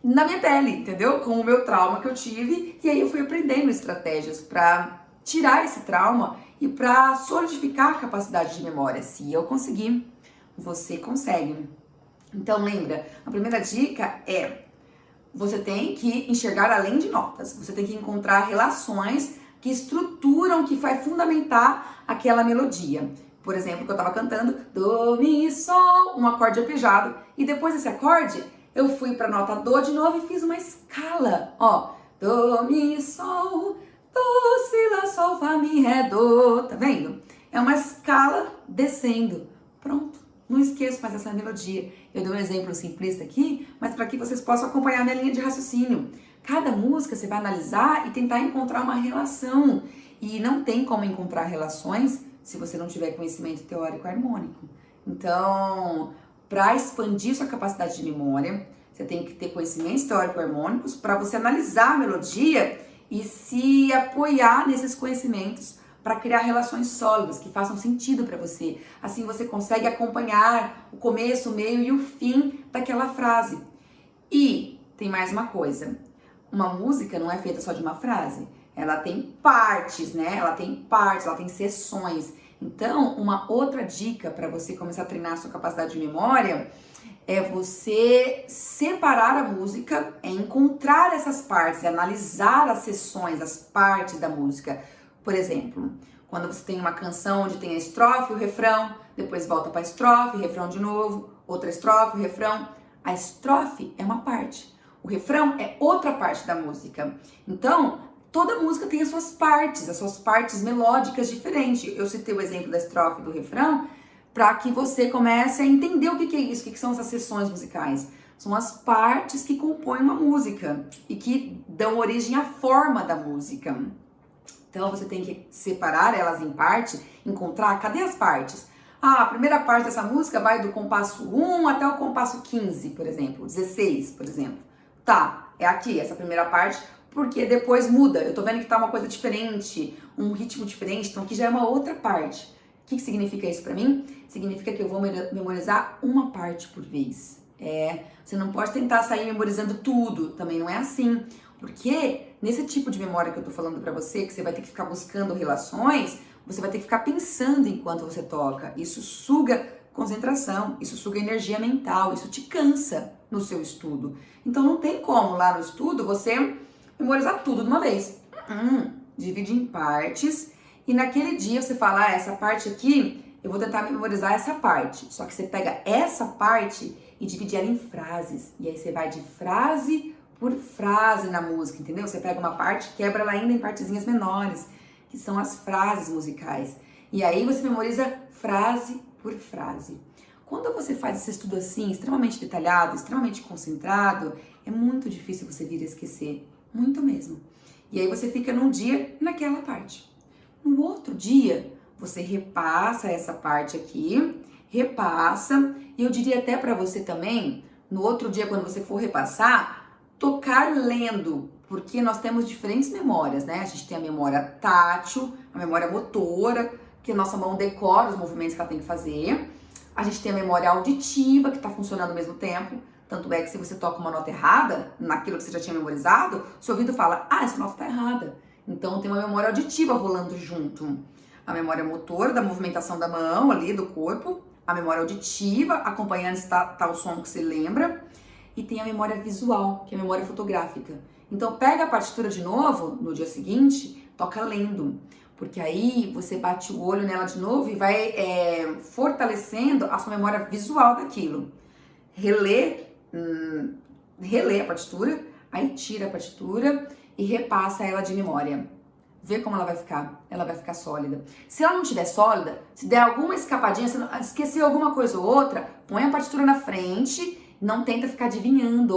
na minha pele, entendeu? Com o meu trauma que eu tive. E aí eu fui aprendendo estratégias para tirar esse trauma e para solidificar a capacidade de memória. Se eu conseguir, você consegue. Então lembra, a primeira dica é: você tem que enxergar além de notas. Você tem que encontrar relações que estruturam, que vai fundamentar aquela melodia. Por exemplo, que eu estava cantando do, mi, sol, um acorde arpejado. E depois desse acorde, eu fui para a nota do de novo e fiz uma escala. Ó, do, mi, sol, do, si, lá, sol, fá, mi, ré, do. Tá vendo? É uma escala descendo. Pronto. Não esqueço mais essa melodia. Eu dei um exemplo simplista aqui, mas para que vocês possam acompanhar a minha linha de raciocínio. Cada música você vai analisar e tentar encontrar uma relação. E não tem como encontrar relações se você não tiver conhecimento teórico harmônico. Então, para expandir sua capacidade de memória, você tem que ter conhecimentos teórico harmônicos para você analisar a melodia e se apoiar nesses conhecimentos para criar relações sólidas, que façam sentido para você. Assim você consegue acompanhar o começo, o meio e o fim daquela frase. E tem mais uma coisa. Uma música não é feita só de uma frase. Ela tem partes, né? Ela tem seções. Então, uma outra dica para você começar a treinar a sua capacidade de memória é você separar a música, é encontrar essas partes, é analisar as seções, as partes da música. Por exemplo, quando você tem uma canção onde tem a estrofe, o refrão, depois volta para a estrofe, refrão de novo, outra estrofe, refrão. A estrofe é uma parte, o refrão é outra parte da música. Então, toda música tem as suas partes melódicas diferentes. Eu citei o exemplo da estrofe e do refrão para que você comece a entender o que é isso, o que são essas seções musicais. São as partes que compõem uma música e que dão origem à forma da música. Então, você tem que separar elas em parte, encontrar, cadê as partes? Ah, a primeira parte dessa música vai do compasso 1 até o compasso 15, por exemplo, 16, por exemplo. Tá, é aqui, essa primeira parte, porque depois muda. Eu tô vendo que tá uma coisa diferente, um ritmo diferente, então aqui já é uma outra parte. O que significa isso pra mim? Significa que eu vou memorizar uma parte por vez. Você não pode tentar sair memorizando tudo, também não é assim. Porque nesse tipo de memória que eu tô falando pra você, que você vai ter que ficar buscando relações, você vai ter que ficar pensando enquanto você toca. Isso suga concentração, isso suga energia mental, isso te cansa no seu estudo. Então não tem como lá no estudo você memorizar tudo de uma vez. Divide em partes e naquele dia você fala, essa parte aqui, eu vou tentar memorizar essa parte. Só que você pega essa parte e divide ela em frases. E aí você vai de frase por frase na música, entendeu? Você pega uma parte, quebra ela ainda em partezinhas menores, que são as frases musicais. E aí você memoriza frase por frase. Quando você faz esse estudo assim, extremamente detalhado, extremamente concentrado, é muito difícil você vir a esquecer. Muito mesmo. E aí você fica num dia naquela parte. No outro dia, você repassa essa parte aqui, repassa, e eu diria até pra você também, no outro dia, quando você for repassar, tocar lendo, porque nós temos diferentes memórias, né? A gente tem a memória tátil, a memória motora, que a nossa mão decora os movimentos que ela tem que fazer. A gente tem a memória auditiva, que está funcionando ao mesmo tempo. Tanto é que se você toca uma nota errada, naquilo que você já tinha memorizado, seu ouvido fala, essa nota tá errada. Então tem uma memória auditiva rolando junto. A memória motora, da movimentação da mão ali, do corpo. A memória auditiva, acompanhando se tá o som que você lembra. e tem a memória visual, que é a memória fotográfica. Então pega a partitura de novo no dia seguinte, toca lendo, porque aí você bate o olho nela de novo e vai fortalecendo a sua memória visual daquilo. Relê a partitura, aí tira a partitura e repassa ela de memória. Vê como ela vai ficar sólida. Se ela não estiver sólida, se der alguma escapadinha, se esqueceu alguma coisa ou outra, põe a partitura na frente, não tenta ficar adivinhando,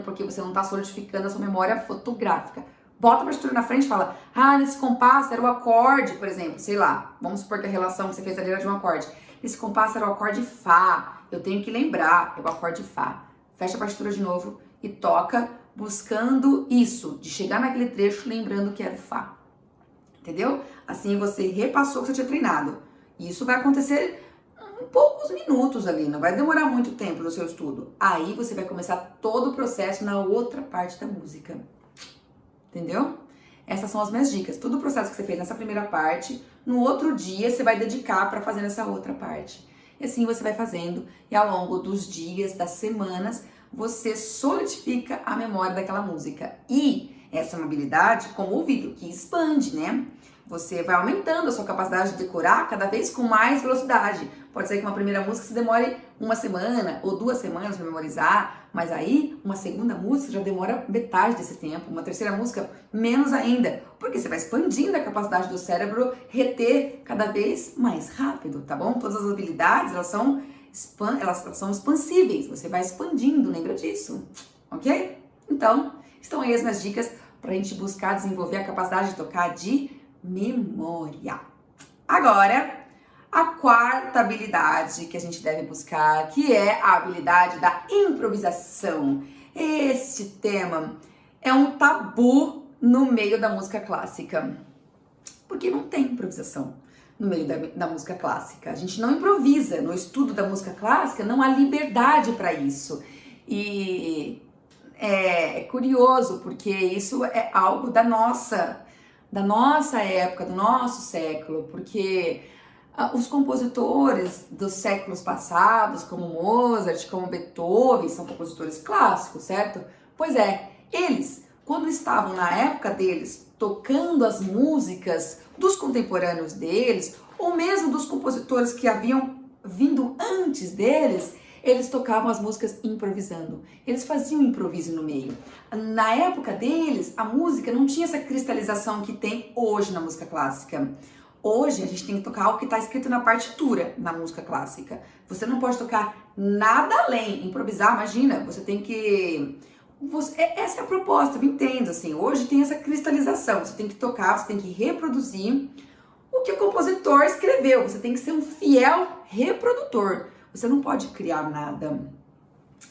porque você não está solidificando a sua memória fotográfica. Bota a partitura na frente e fala, nesse compasso era o acorde, por exemplo, sei lá, vamos supor que a relação que você fez ali era de um acorde. Nesse compasso era o acorde Fá, eu tenho que lembrar, é o acorde Fá. Fecha a partitura de novo e toca buscando isso, de chegar naquele trecho lembrando que era o Fá. Entendeu? Assim você repassou o que você tinha treinado. E isso vai acontecer em poucos minutos ali, não vai demorar muito tempo no seu estudo. Aí você vai começar todo o processo na outra parte da música. Entendeu? Essas são as minhas dicas. Todo o processo que você fez nessa primeira parte, no outro dia você vai dedicar para fazer nessa outra parte. E assim você vai fazendo e ao longo dos dias, das semanas, você solidifica a memória daquela música. E essa é uma habilidade como o ouvido, que expande, né? Você vai aumentando a sua capacidade de decorar cada vez com mais velocidade. Pode ser que uma primeira música se demore 1 semana ou 2 semanas para memorizar, mas aí uma segunda música já demora metade desse tempo, uma terceira música menos ainda, porque você vai expandindo a capacidade do cérebro reter cada vez mais rápido, tá bom? Todas as habilidades, elas são expansíveis, você vai expandindo, lembra disso, ok? Então, estão aí as minhas dicas para a gente buscar desenvolver a capacidade de tocar de memória. Agora, a quarta habilidade que a gente deve buscar, que é a habilidade da improvisação. Este tema é um tabu no meio da música clássica, porque não tem improvisação no meio da música clássica. A gente não improvisa. No estudo da música clássica não há liberdade para isso. E é curioso, porque isso é algo da nossa época, do nosso século, porque os compositores dos séculos passados, como Mozart, como Beethoven, são compositores clássicos, certo? Pois é, eles, quando estavam na época deles, tocando as músicas dos contemporâneos deles, ou mesmo dos compositores que haviam vindo antes deles, eles tocavam as músicas improvisando. Eles faziam improviso no meio. Na época deles, a música não tinha essa cristalização que tem hoje na música clássica. Hoje, a gente tem que tocar o que está escrito na partitura na música clássica. Você não pode tocar nada além. Improvisar, imagina, você tem que... essa é a proposta, me entendo, assim. Hoje tem essa cristalização. Você tem que tocar, você tem que reproduzir o que o compositor escreveu. Você tem que ser um fiel reprodutor. Você não pode criar nada.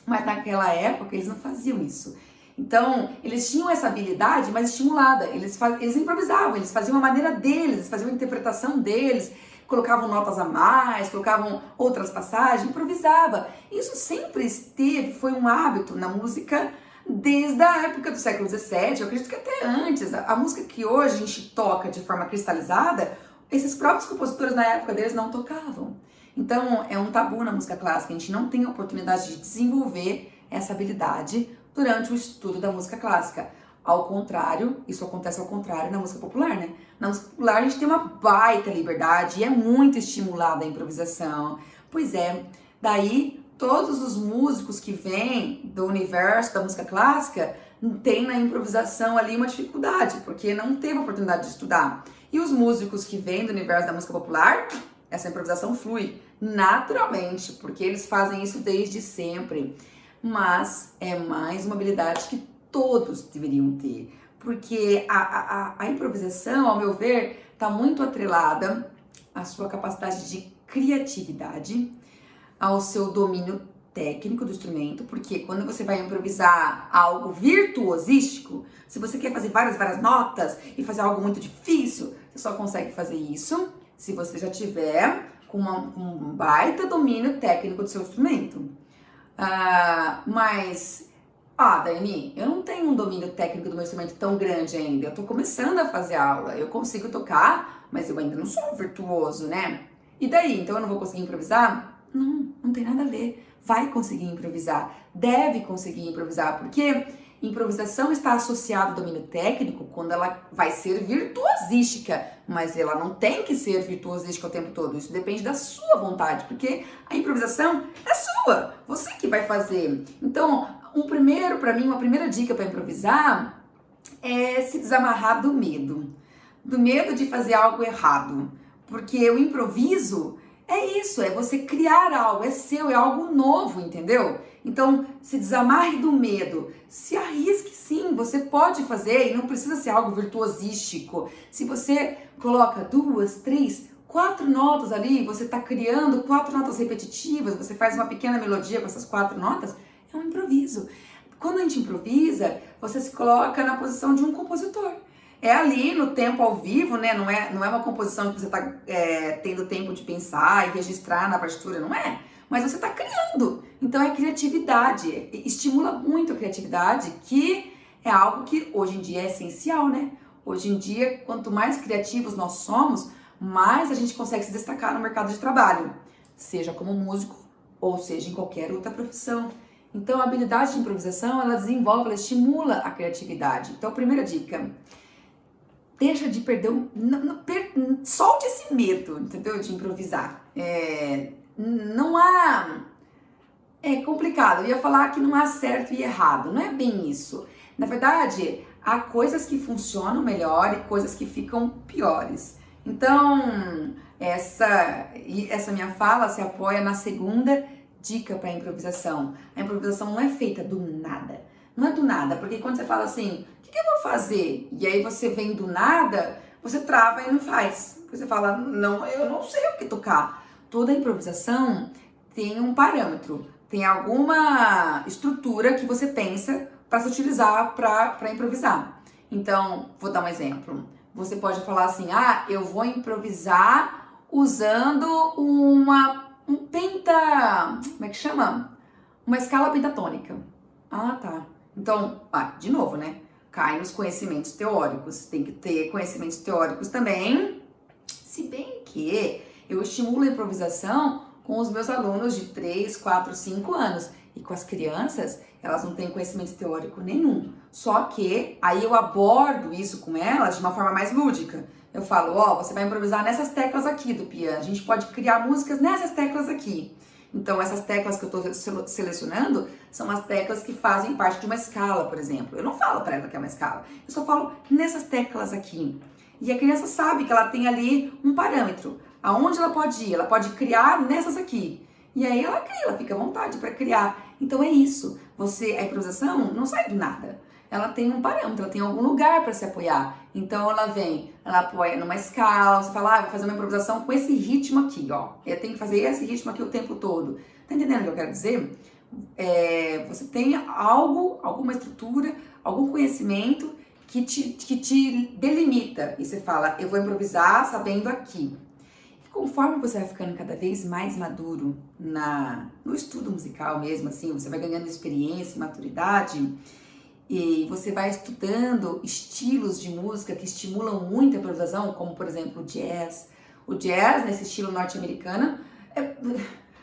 Mas naquela época eles não faziam isso. Então, eles tinham essa habilidade, mas estimulada. Eles improvisavam, eles faziam a maneira deles, eles faziam a interpretação deles, colocavam notas a mais, colocavam outras passagens, improvisava. Isso sempre foi um hábito na música desde a época do século XVII, eu acredito que até antes. A música que hoje a gente toca de forma cristalizada, esses próprios compositores na época deles não tocavam. Então, é um tabu na música clássica, a gente não tem a oportunidade de desenvolver essa habilidade durante o estudo da música clássica. Ao contrário, isso acontece ao contrário na música popular, né? Na música popular a gente tem uma baita liberdade e é muito estimulada a improvisação. Pois é, daí todos os músicos que vêm do universo da música clássica têm na improvisação ali uma dificuldade, porque não teve a oportunidade de estudar. E os músicos que vêm do universo da música popular, essa improvisação flui naturalmente, porque eles fazem isso desde sempre. Mas é mais uma habilidade que todos deveriam ter, porque a improvisação, ao meu ver, está muito atrelada à sua capacidade de criatividade, ao seu domínio técnico do instrumento, porque quando você vai improvisar algo virtuosístico, se você quer fazer várias notas e fazer algo muito difícil, você só consegue fazer isso se você já tiver com um baita domínio técnico do seu instrumento. Dani, eu não tenho um domínio técnico do meu instrumento tão grande ainda. Eu tô começando a fazer aula, eu consigo tocar, mas eu ainda não sou um virtuoso, né? E daí? Então eu não vou conseguir improvisar? Não tem nada a ver. vai conseguir improvisar, deve conseguir improvisar, porque improvisação está associada ao domínio técnico quando ela vai ser virtuosística, mas ela não tem que ser virtuosística o tempo todo. Isso depende da sua vontade, porque a improvisação é sua, você que vai fazer. Então, uma primeira dica para improvisar é se desamarrar do medo de fazer algo errado, porque o improviso é isso, é você criar algo, é seu, é algo novo, entendeu? Então, se desamarre do medo, se arrisque sim, você pode fazer e não precisa ser algo virtuosístico. Se você coloca 2, 3, 4 notas ali, você está criando 4 notas repetitivas, você faz uma pequena melodia com essas 4 notas, é um improviso. Quando a gente improvisa, você se coloca na posição de um compositor. É ali no tempo ao vivo, né? Não é uma composição que você está tendo tempo de pensar e registrar na partitura, não é? Mas você está criando. Então é criatividade, estimula muito a criatividade, que é algo que hoje em dia é essencial, né? Hoje em dia, quanto mais criativos nós somos, mais a gente consegue se destacar no mercado de trabalho, seja como músico ou seja em qualquer outra profissão. Então a habilidade de improvisação, ela desenvolve, ela estimula a criatividade. Então, primeira dica: deixa de perder, solte esse medo, entendeu? De improvisar. Não há... É complicado, eu ia falar que não há certo e errado, não é bem isso. Na verdade, há coisas que funcionam melhor e coisas que ficam piores. Então, essa minha fala se apoia na segunda dica para improvisação. A improvisação não é feita do nada. Não é do nada, porque quando você fala assim, o que eu vou fazer? E aí você vem do nada, você trava e não faz. Você fala, não, eu não sei o que tocar. Toda improvisação tem um parâmetro, tem alguma estrutura que você pensa para se utilizar para improvisar. Então, vou dar um exemplo. Você pode falar assim, eu vou improvisar usando como é que chama? Uma escala pentatônica. Tá. Então, de novo, né? Cai nos conhecimentos teóricos. Tem que ter conhecimentos teóricos também. Se bem que eu estimulo a improvisação com os meus alunos de 3, 4, 5 anos. E com as crianças, elas não têm conhecimento teórico nenhum. Só que aí eu abordo isso com elas de uma forma mais lúdica. Eu falo, você vai improvisar nessas teclas aqui do piano. A gente pode criar músicas nessas teclas aqui. Então, essas teclas que eu estou selecionando são as teclas que fazem parte de uma escala, por exemplo. Eu não falo para ela que é uma escala, eu só falo nessas teclas aqui. E a criança sabe que ela tem ali um parâmetro. Aonde ela pode ir? Ela pode criar nessas aqui. E aí ela cria, ela fica à vontade para criar. Então é isso. A improvisação não sai do nada. Ela tem um parâmetro, ela tem algum lugar para se apoiar. Então ela apoia numa escala, você fala, vou fazer uma improvisação com esse ritmo aqui, Eu tenho que fazer esse ritmo aqui o tempo todo. Tá entendendo o que eu quero dizer? Você tem alguma estrutura, algum conhecimento que te delimita. E você fala, eu vou improvisar sabendo aqui. E conforme você vai ficando cada vez mais maduro no estudo musical mesmo, assim, você vai ganhando experiência e maturidade, e você vai estudando estilos de música que estimulam muito a improvisação, como, por exemplo, o jazz. O jazz, nesse estilo norte-americano,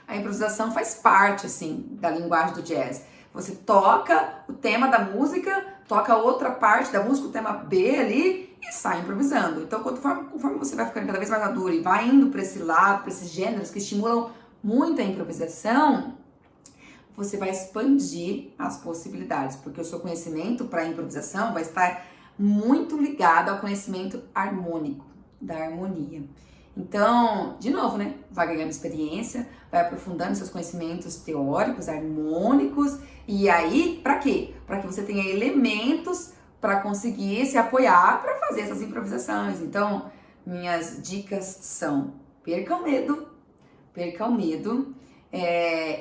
a improvisação faz parte, assim, da linguagem do jazz. Você toca o tema da música, toca outra parte da música, o tema B ali, e sai improvisando. Então, conforme você vai ficando cada vez mais maduro e vai indo para esse lado, para esses gêneros que estimulam muito a improvisação, você vai expandir as possibilidades, porque o seu conhecimento para improvisação vai estar muito ligado ao conhecimento harmônico, da harmonia. Então, de novo, né? Vai ganhando experiência, vai aprofundando seus conhecimentos teóricos, harmônicos, e aí, para quê? Para que você tenha elementos para conseguir se apoiar para fazer essas improvisações. Então, minhas dicas são: perca o medo,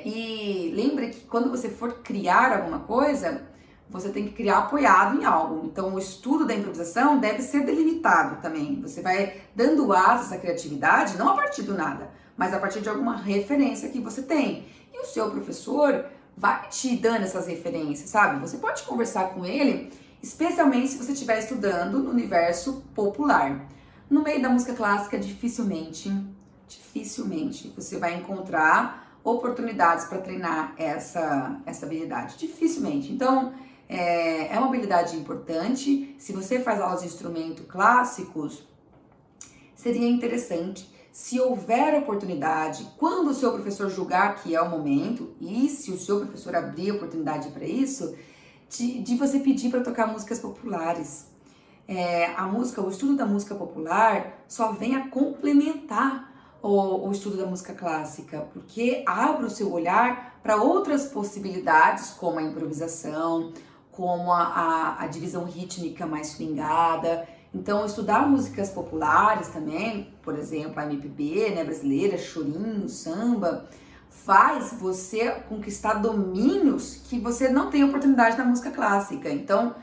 e lembre que quando você for criar alguma coisa, você tem que criar apoiado em algo. Então, o estudo da improvisação deve ser delimitado também. Você vai dando asas à criatividade, não a partir do nada, mas a partir de alguma referência que você tem. E o seu professor vai te dando essas referências, sabe? Você pode conversar com ele, especialmente se você estiver estudando no universo popular. No meio da música clássica, dificilmente você vai encontrar oportunidades para treinar essa habilidade. Dificilmente. Então, é uma habilidade importante. Se você faz aulas de instrumento clássicos, seria interessante, se houver oportunidade, quando o seu professor julgar que é o momento, e se o seu professor abrir oportunidade para isso, de você pedir para tocar músicas populares. O estudo da música popular só vem a complementar o estudo da música clássica, porque abre o seu olhar para outras possibilidades, como a improvisação, como a divisão rítmica mais swingada. Então, estudar músicas populares também, por exemplo, a MPB, né, brasileira, chorinho, samba, faz você conquistar domínios que você não tem oportunidade na música clássica. Então,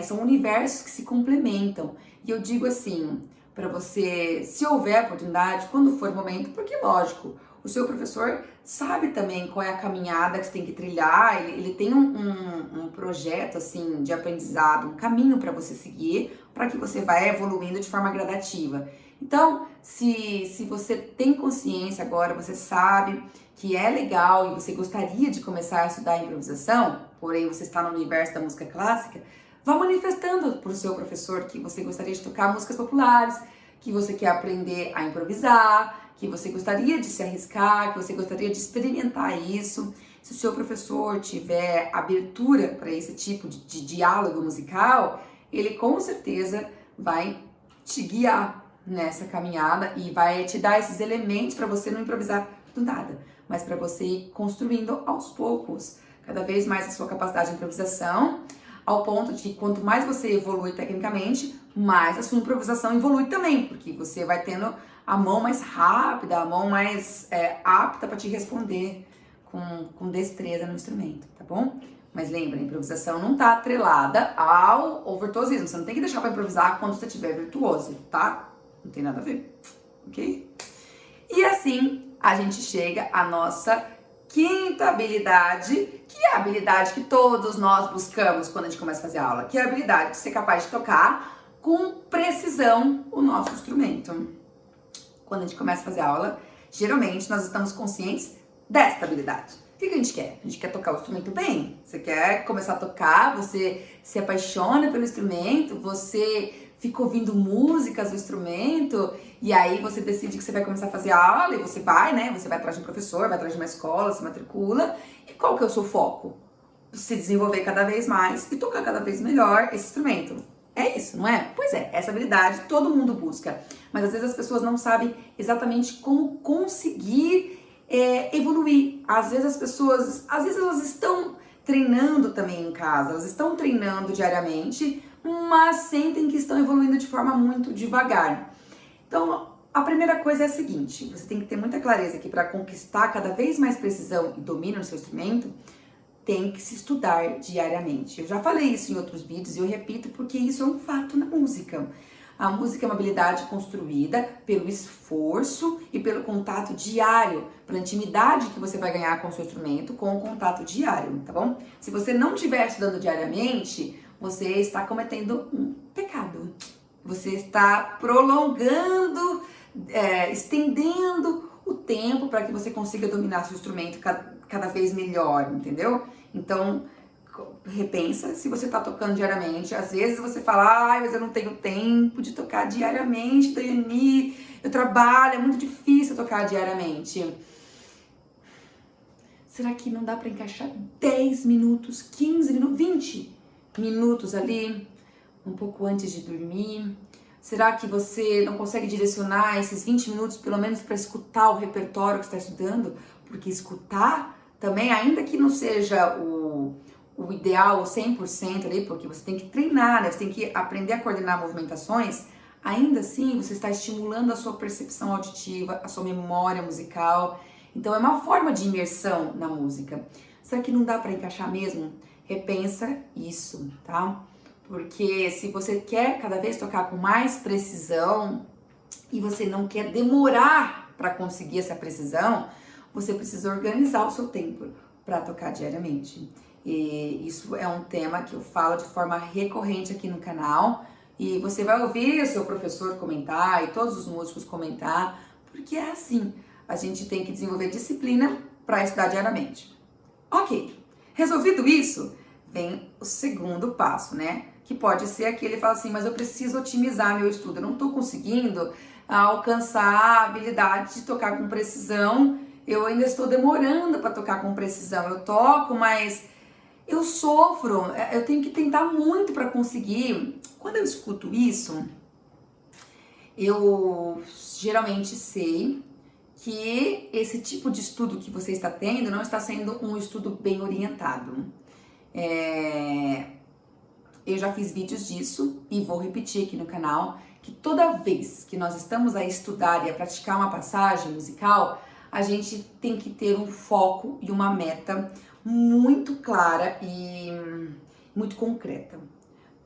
são universos que se complementam. E eu digo assim, para você, se houver oportunidade, quando for o momento, porque lógico, o seu professor sabe também qual é a caminhada que você tem que trilhar, ele tem um projeto assim de aprendizado, um caminho para você seguir, para que você vá evoluindo de forma gradativa. Então, se você tem consciência agora, você sabe que é legal e você gostaria de começar a estudar improvisação, porém você está no universo da música clássica, vá manifestando para o seu professor que você gostaria de tocar músicas populares, que você quer aprender a improvisar, que você gostaria de se arriscar, que você gostaria de experimentar isso. Se o seu professor tiver abertura para esse tipo de diálogo musical, ele com certeza vai te guiar nessa caminhada e vai te dar esses elementos para você não improvisar do nada, mas para você ir construindo aos poucos cada vez mais a sua capacidade de improvisação, ao ponto de que quanto mais você evolui tecnicamente, mais a sua improvisação evolui também, porque você vai tendo a mão mais rápida, a mão mais apta para te responder com destreza no instrumento, tá bom? Mas lembra, a improvisação não tá atrelada ao virtuosismo. Você não tem que deixar para improvisar quando você estiver virtuoso, tá? Não tem nada a ver, ok? E assim a gente chega à nossa quinta habilidade, que é a habilidade que todos nós buscamos quando a gente começa a fazer aula, que é a habilidade de ser capaz de tocar com precisão o nosso instrumento. Quando a gente começa a fazer aula, geralmente nós estamos conscientes desta habilidade. O que a gente quer? A gente quer tocar o instrumento bem. Você quer começar a tocar, você se apaixona pelo instrumento, você fica ouvindo músicas do instrumento e aí você decide que você vai começar a fazer aula e você vai, né? Você vai atrás de um professor, vai atrás de uma escola, se matricula. E qual que é o seu foco? Se desenvolver cada vez mais e tocar cada vez melhor esse instrumento. É isso, não é? Pois é, essa habilidade todo mundo busca. Mas às vezes as pessoas não sabem exatamente como conseguir evoluir. Às vezes elas estão treinando também em casa, elas estão treinando diariamente, mas sentem que estão evoluindo de forma muito devagar. Então, a primeira coisa é a seguinte, você tem que ter muita clareza que para conquistar cada vez mais precisão e domínio no seu instrumento, tem que se estudar diariamente. Eu já falei isso em outros vídeos e eu repito porque isso é um fato na música. A música é uma habilidade construída pelo esforço e pelo contato diário, pela intimidade que você vai ganhar com o seu instrumento, com o contato diário, tá bom? Se você não estiver estudando diariamente, você está cometendo um pecado. Você está prolongando, estendendo o tempo para que você consiga dominar seu instrumento cada vez melhor, entendeu? Então, repensa se você tá tocando diariamente. Às vezes você fala, ai, mas eu não tenho tempo de tocar diariamente, Daiane, eu trabalho, é muito difícil tocar diariamente. Será que não dá para encaixar 10 minutos, 15 minutos, 20 minutos ali, um pouco antes de dormir? Será que você não consegue direcionar esses 20 minutos pelo menos para escutar o repertório que você está estudando? Porque escutar também, ainda que não seja o ideal, o 100% ali, porque você tem que treinar, né? Você tem que aprender a coordenar movimentações, ainda assim você está estimulando a sua percepção auditiva, a sua memória musical. Então é uma forma de imersão na música. Será que não dá para encaixar mesmo? Repensa isso, tá? Porque se você quer cada vez tocar com mais precisão e você não quer demorar para conseguir essa precisão, você precisa organizar o seu tempo para tocar diariamente. E isso é um tema que eu falo de forma recorrente aqui no canal. E você vai ouvir o seu professor comentar e todos os músicos comentar, porque é assim, a gente tem que desenvolver disciplina para estudar diariamente. Ok, resolvido isso, vem o segundo passo, né? Que pode ser aquele que fala assim, mas eu preciso otimizar meu estudo, eu não estou conseguindo alcançar a habilidade de tocar com precisão, eu ainda estou demorando para tocar com precisão, eu toco, mas eu sofro, eu tenho que tentar muito para conseguir. Quando eu escuto isso, eu geralmente sei que esse tipo de estudo que você está tendo não está sendo um estudo bem orientado. Eu já fiz vídeos disso e vou repetir aqui no canal que toda vez que nós estamos a estudar e a praticar uma passagem musical, a gente tem que ter um foco e uma meta muito clara e muito concreta.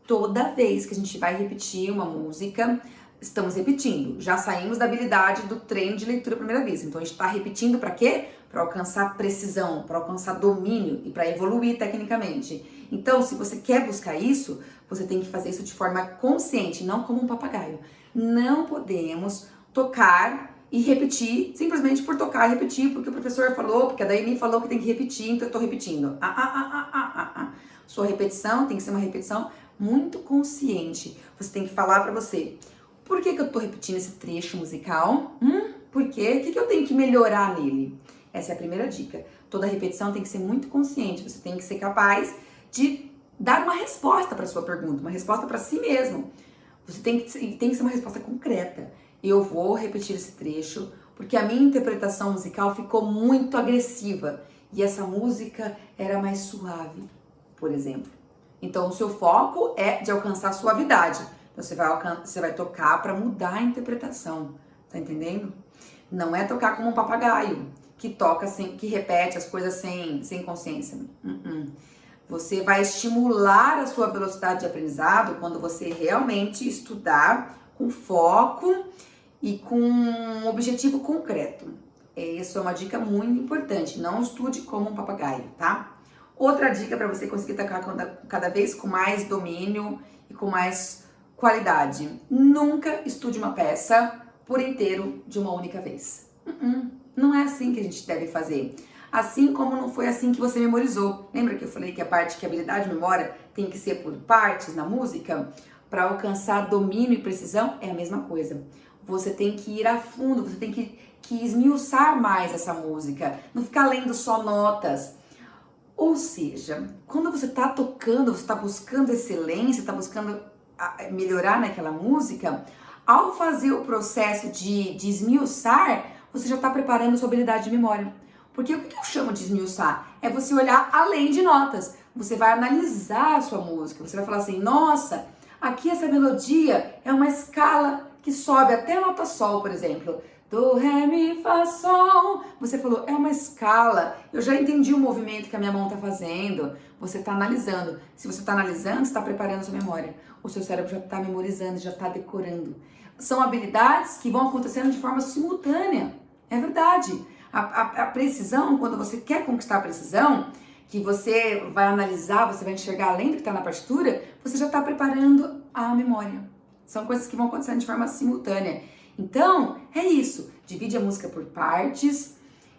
Toda vez que a gente vai repetir uma música, estamos repetindo. Já saímos da habilidade do treino de leitura à primeira vista. Então a gente está repetindo para quê? Para alcançar precisão, para alcançar domínio e para evoluir tecnicamente. Então, se você quer buscar isso, você tem que fazer isso de forma consciente, não como um papagaio. Não podemos tocar e repetir simplesmente por tocar e repetir, porque o professor falou, porque a Daiane falou que tem que repetir, então eu tô repetindo. Sua repetição tem que ser uma repetição muito consciente. Você tem que falar pra você, por que eu tô repetindo esse trecho musical? Por quê? O que eu tenho que melhorar nele? Essa é a primeira dica. Toda repetição tem que ser muito consciente, você tem que ser capaz de dar uma resposta para sua pergunta, uma resposta para si mesmo. Você tem que ser uma resposta concreta. Eu vou repetir esse trecho porque a minha interpretação musical ficou muito agressiva e essa música era mais suave, por exemplo. Então, o seu foco é de alcançar suavidade. Então, você vai tocar para mudar a interpretação, tá entendendo? Não é tocar como um papagaio que toca que repete as coisas sem consciência. Você vai estimular a sua velocidade de aprendizado quando você realmente estudar com foco e com um objetivo concreto. Isso é uma dica muito importante. Não estude como um papagaio, tá? Outra dica para você conseguir tocar cada vez com mais domínio e com mais qualidade. Nunca estude uma peça por inteiro de uma única vez. Não é assim que a gente deve fazer. Assim como não foi assim que você memorizou. Lembra que eu falei que a habilidade de memória tem que ser por partes na música? Para alcançar domínio e precisão, é a mesma coisa. Você tem que ir a fundo, você tem que esmiuçar mais essa música. Não ficar lendo só notas. Ou seja, quando você está tocando, você está buscando excelência, está buscando melhorar naquela música, ao fazer o processo de esmiuçar, você já está preparando sua habilidade de memória. Porque o que eu chamo de esmiuçar? É você olhar além de notas. Você vai analisar a sua música. Você vai falar assim, nossa, aqui essa melodia é uma escala que sobe até a nota sol, por exemplo. Do, ré, mi, fá, sol. Você falou, é uma escala. Eu já entendi o movimento que a minha mão está fazendo. Você está analisando. Se você está analisando, você está preparando a sua memória. O seu cérebro já está memorizando, já está decorando. São habilidades que vão acontecendo de forma simultânea. É verdade. A precisão, quando você quer conquistar a precisão, que você vai analisar, você vai enxergar além do que está na partitura, você já está preparando a memória. São coisas que vão acontecendo de forma simultânea. Então, é isso. Divide a música por partes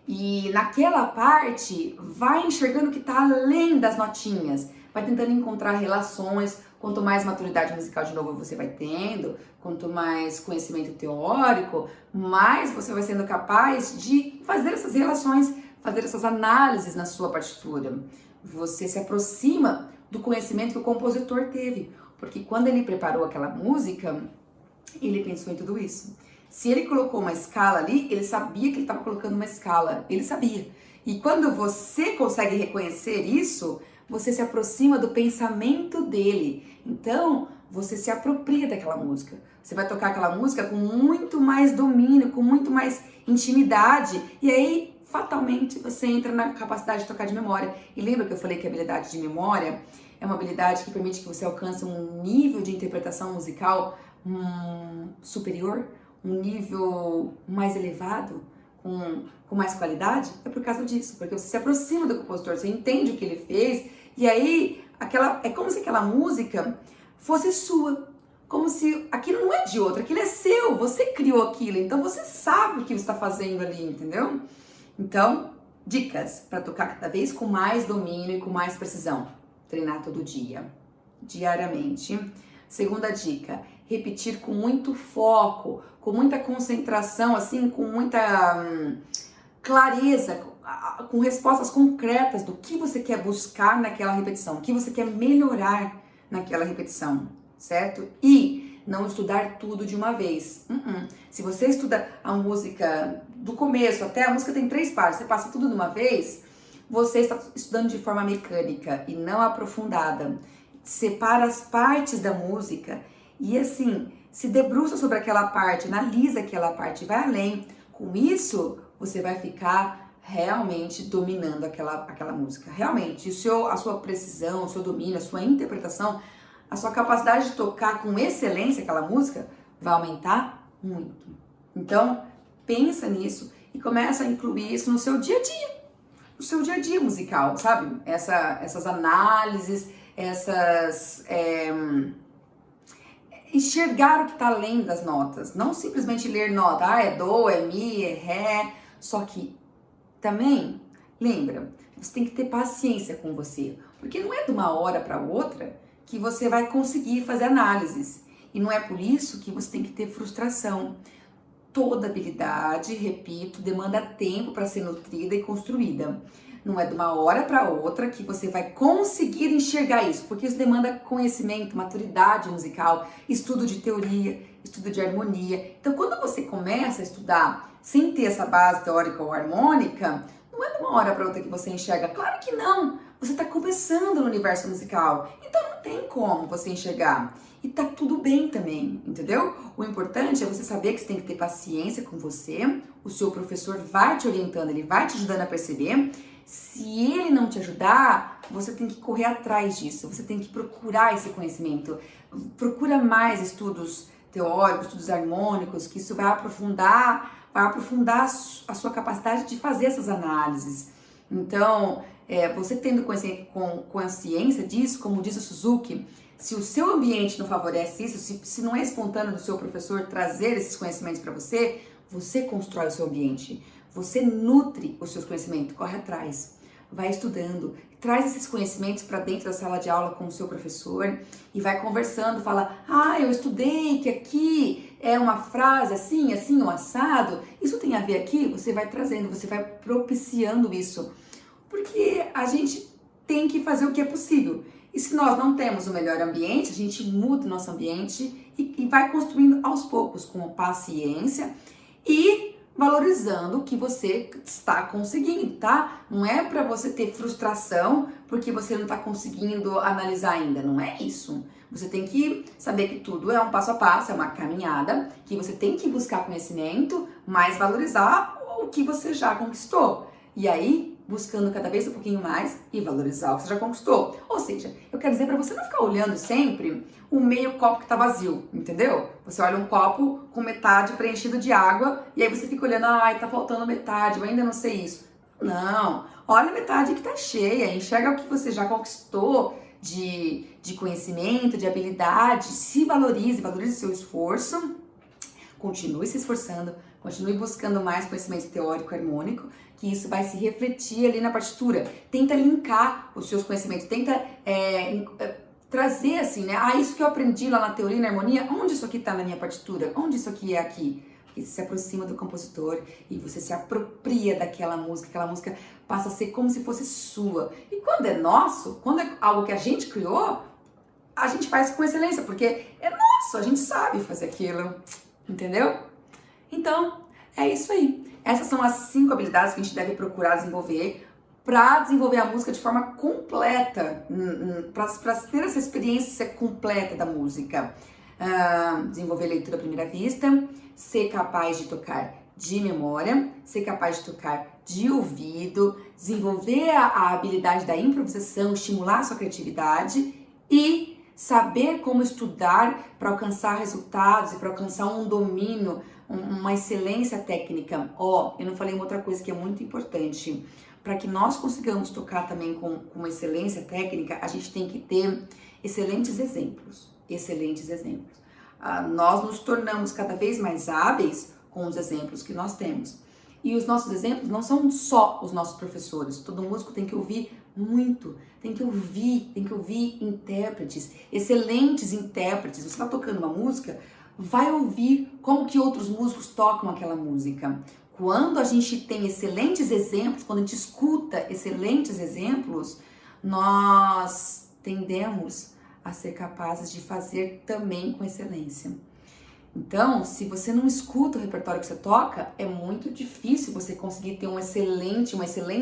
e naquela parte vai enxergando o que está além das notinhas. Vai tentando encontrar relações. Quanto mais maturidade musical de novo você vai tendo, quanto mais conhecimento teórico, mais você vai sendo capaz de fazer essas relações, fazer essas análises na sua partitura. Você se aproxima do conhecimento que o compositor teve, porque quando ele preparou aquela música, ele pensou em tudo isso. Se ele colocou uma escala ali, ele sabia que ele estava colocando uma escala, ele sabia. E quando você consegue reconhecer isso, você se aproxima do pensamento dele. Então, você se apropria daquela música. Você vai tocar aquela música com muito mais domínio, com muito mais intimidade. E aí, fatalmente, você entra na capacidade de tocar de memória. E lembra que eu falei que a habilidade de memória é uma habilidade que permite que você alcance um nível de interpretação musical superior, um nível mais elevado, com mais qualidade? É por causa disso, porque você se aproxima do compositor, você entende o que ele fez, e aí é como se aquela música fosse sua, como se aquilo não é de outro, aquilo é seu, você criou aquilo, então você sabe o que você está fazendo ali, entendeu? Então, dicas para tocar cada vez com mais domínio e com mais precisão. Treinar todo dia, diariamente. Segunda dica, repetir com muito foco, com muita concentração, assim, com muita clareza, com respostas concretas do que você quer buscar naquela repetição, o que você quer melhorar naquela repetição, certo? E não estudar tudo de uma vez. Se você estuda a música do começo até, a música tem 3 partes, você passa tudo de uma vez, você está estudando de forma mecânica e não aprofundada. Separa as partes da música e assim, se debruça sobre aquela parte, analisa aquela parte, vai além. Com isso, você vai ficar realmente dominando aquela música. Realmente, a sua precisão, o seu domínio, a sua interpretação, a sua capacidade de tocar com excelência aquela música vai aumentar muito. Então, pensa nisso e começa a incluir isso no seu dia a dia. No seu dia a dia musical, sabe? Essas análises, enxergar o que está além das notas, não simplesmente ler nota, é do, é mi, é ré, só que também, lembra, você tem que ter paciência com você, porque não é de uma hora para outra que você vai conseguir fazer análises, e não é por isso que você tem que ter frustração. Toda habilidade, repito, demanda tempo para ser nutrida e construída. Não é de uma hora para outra que você vai conseguir enxergar isso, porque isso demanda conhecimento, maturidade musical, estudo de teoria, estudo de harmonia. Então, quando você começa a estudar sem ter essa base teórica ou harmônica, não é de uma hora para outra que você enxerga. Claro que não! Você está começando no universo musical, então não tem como você enxergar. E tá tudo bem também, entendeu? O importante é você saber que você tem que ter paciência com você, o seu professor vai te orientando, ele vai te ajudando a perceber. Se ele não te ajudar, você tem que correr atrás disso, você tem que procurar esse conhecimento. Procura mais estudos teóricos, estudos harmônicos, que isso vai aprofundar a sua capacidade de fazer essas análises. Então, você tendo consciência disso, como diz o Suzuki, se o seu ambiente não favorece isso, se não é espontâneo do seu professor trazer esses conhecimentos para você, você constrói o seu ambiente, você nutre os seus conhecimentos, corre atrás, vai estudando, traz esses conhecimentos para dentro da sala de aula com o seu professor e vai conversando, fala, eu estudei que aqui é uma frase assim, assim, um assado, isso tem a ver aqui? Você vai trazendo, você vai propiciando isso, porque a gente tem que fazer o que é possível. E se nós não temos o melhor ambiente, a gente muda o nosso ambiente e vai construindo aos poucos, com paciência e valorizando o que você está conseguindo, tá? Não é para você ter frustração porque você não está conseguindo analisar ainda, não é isso. Você tem que saber que tudo é um passo a passo, é uma caminhada, que você tem que buscar conhecimento, mas valorizar o que você já conquistou. E aí, buscando cada vez um pouquinho mais e valorizar o que você já conquistou. Ou seja, eu quero dizer para você não ficar olhando sempre o meio copo que tá vazio, entendeu? Você olha um copo com metade preenchido de água e aí você fica olhando, tá faltando metade, eu ainda não sei isso. Não, olha a metade que tá cheia, enxerga o que você já conquistou de conhecimento, de habilidade, se valorize o seu esforço, continue se esforçando, continue buscando mais conhecimento teórico harmônico, que isso vai se refletir ali na partitura. Tenta linkar os seus conhecimentos, tenta trazer assim, né? Isso que eu aprendi lá na teoria e na harmonia, onde isso aqui tá na minha partitura? Onde isso aqui é aqui? Porque você se aproxima do compositor e você se apropria daquela música, aquela música passa a ser como se fosse sua. E quando é nosso, quando é algo que a gente criou, a gente faz com excelência, porque é nosso, a gente sabe fazer aquilo, entendeu? Então, é isso aí. Essas são as 5 habilidades que a gente deve procurar desenvolver para desenvolver a música de forma completa, para ter essa experiência completa da música. Desenvolver leitura à primeira vista, ser capaz de tocar de memória, ser capaz de tocar de ouvido, desenvolver a habilidade da improvisação, estimular a sua criatividade e saber como estudar para alcançar resultados e para alcançar um domínio, uma excelência técnica. Eu não falei uma outra coisa que é muito importante. Para que nós consigamos tocar também com uma excelência técnica, a gente tem que ter excelentes exemplos. Excelentes exemplos. nós nos tornamos cada vez mais hábeis com os exemplos que nós temos. E os nossos exemplos não são só os nossos professores. Todo músico tem que ouvir muito, tem que ouvir intérpretes, excelentes intérpretes. Você está tocando uma música, vai ouvir como que outros músicos tocam aquela música. Quando a gente tem excelentes exemplos, quando a gente escuta excelentes exemplos, nós tendemos a ser capazes de fazer também com excelência. Então, se você não escuta o repertório que você toca, é muito difícil você conseguir ter uma excelente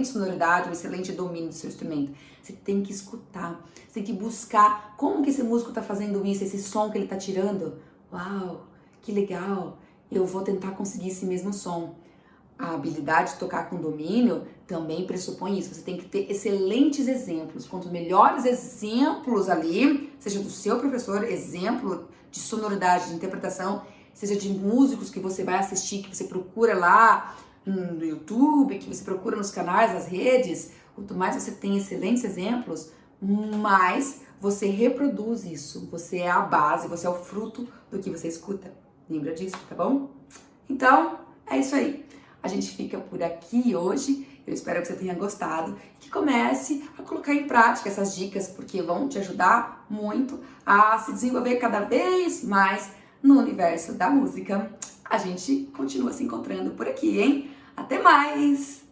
sonoridade, um excelente domínio do seu instrumento. Você tem que escutar, você tem que buscar como que esse músico está fazendo isso, esse som que ele está tirando. Uau, que legal, eu vou tentar conseguir esse mesmo som. A habilidade de tocar com domínio também pressupõe isso. Você tem que ter excelentes exemplos. Quanto melhores exemplos ali, seja do seu professor, exemplo de sonoridade, de interpretação, seja de músicos que você vai assistir, que você procura lá no YouTube, que você procura nos canais, nas redes, quanto mais você tem excelentes exemplos, mais você reproduz isso. Você é a base, você é o fruto do que você escuta. Lembra disso, tá bom? Então, é isso aí. A gente fica por aqui hoje. Eu espero que você tenha gostado e que comece a colocar em prática essas dicas, porque vão te ajudar muito a se desenvolver cada vez mais no universo da música. A gente continua se encontrando por aqui, hein? Até mais!